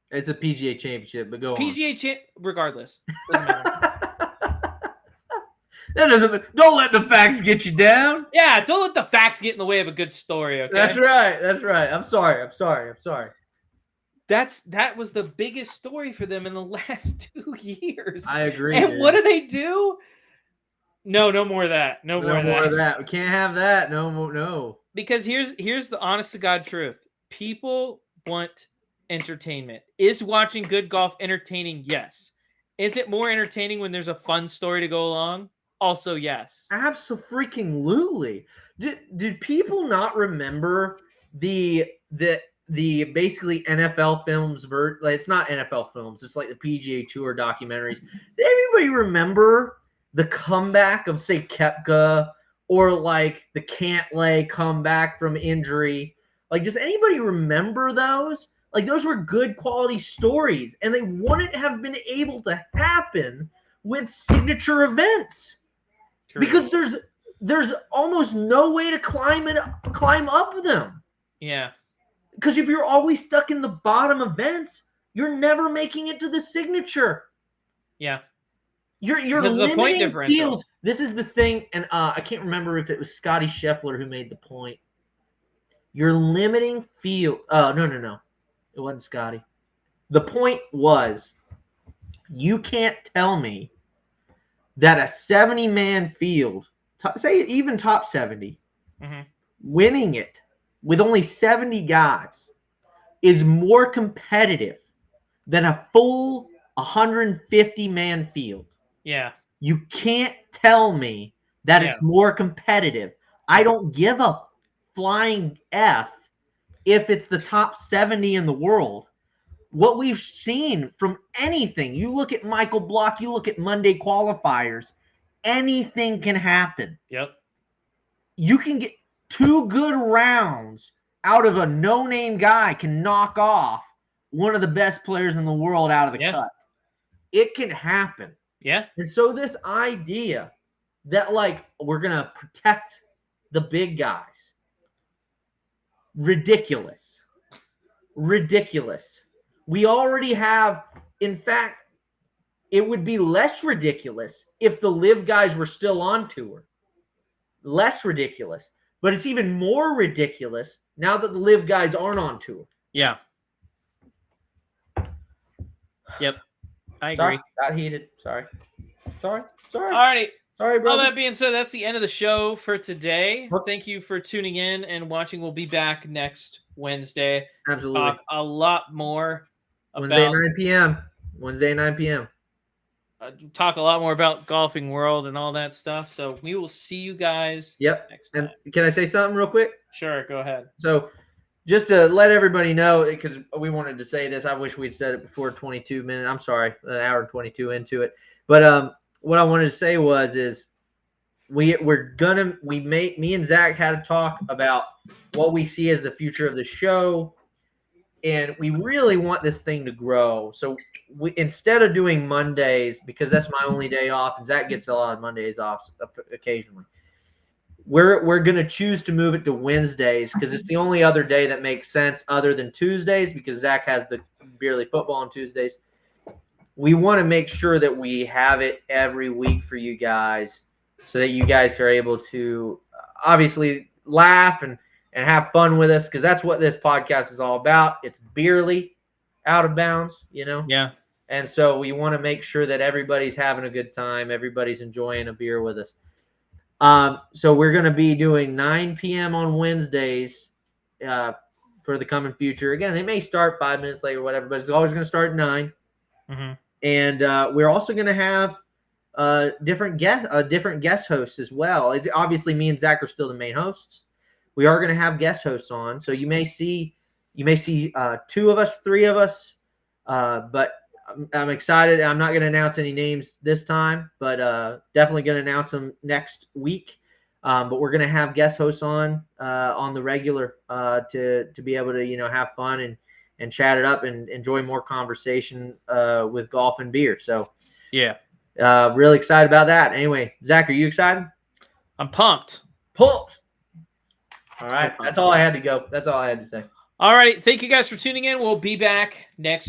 It's a PGA championship, but go on. Regardless. Doesn't matter. Don't let the facts get you down. Yeah, don't let the facts get in the way of a good story, okay? That's right. I'm sorry. That was the biggest story for them in the last 2 years. I agree. And what do? No more of that. No more of that. We can't have that. No. Because here's the honest to God truth. People want entertainment. Is watching good golf entertaining? Yes. Is it more entertaining when there's a fun story to go along? Also, yes. Absolutely. Did people not remember the basically NFL films like it's not NFL films, it's like the PGA Tour documentaries. Did everybody remember the comeback of say Koepka or like the Cantlay comeback from injury? Like, does anybody remember those? Like, those were good quality stories, and they wouldn't have been able to happen with signature events. True. Because there's almost no way to climb up them. Yeah. Because if you're always stuck in the bottom events, you're never making it to the signature. Yeah. You're because of the point limiting differential. fields. This is the thing, and I can't remember if it was Scotty Scheffler who made the point. You're limiting field. No. It wasn't Scotty. The point was, you can't tell me that a 70-man field, say even top 70, winning it with only 70 guys is more competitive than a full 150-man field. Yeah. You can't tell me that it's more competitive. I don't give a flying F if it's the top 70 in the world. What we've seen from anything, you look at Michael Block, you look at Monday qualifiers, anything can happen. Yep. You can get 2 good rounds out of a no-name guy can knock off one of the best players in the world out of the cut. It can happen. Yeah. And so this idea that, like, we're going to protect the big guys, ridiculous. We already have, in fact, it would be less ridiculous if the live guys were still on tour. Less ridiculous. But it's even more ridiculous now that the live guys aren't on tour. Yeah. Yep. I agree. Got heated. Sorry. Alrighty. Sorry, brother. All that being said, that's the end of the show for today. Thank you for tuning in and watching. We'll be back next Wednesday. Absolutely. Talk a lot more Wednesday, about 9 p.m. Talk a lot more about Golfing World and all that stuff. So we will see you guys next time. And can I say something real quick? Sure, go ahead. So just to let everybody know, because we wanted to say this, I wish we'd said it before 22 minutes. I'm sorry, an hour and 22 into it. But what I wanted to say is me and Zach had a talk about what we see as the future of the show. And we really want this thing to grow. So instead of doing Mondays, because that's my only day off, and Zach gets a lot of Mondays off occasionally, we're going to choose to move it to Wednesdays because it's the only other day that makes sense other than Tuesdays, because Zach has the beer league football on Tuesdays. We want to make sure that we have it every week for you guys so that you guys are able to obviously laugh and have fun with us, because that's what this podcast is all about. It's Beerly Out of Bounds, Yeah. And so we want to make sure that everybody's having a good time. Everybody's enjoying a beer with us. So we're going to be doing 9 p.m. on Wednesdays for the coming future. Again, they may start 5 minutes later or whatever, but it's always going to start at 9. And we're also going to have different guest hosts as well. It's obviously me and Zach are still the main hosts. We are going to have guest hosts on, so you may see 2 of us, 3 of us, but I'm excited. I'm not going to announce any names this time, but definitely going to announce them next week. But we're going to have guest hosts on the regular to be able to have fun and chat it up and enjoy more conversation with golf and beer. So yeah, really excited about that. Anyway, Zach, are you excited? I'm pumped. All right. That's all I had to say. All right. Thank you guys for tuning in. We'll be back next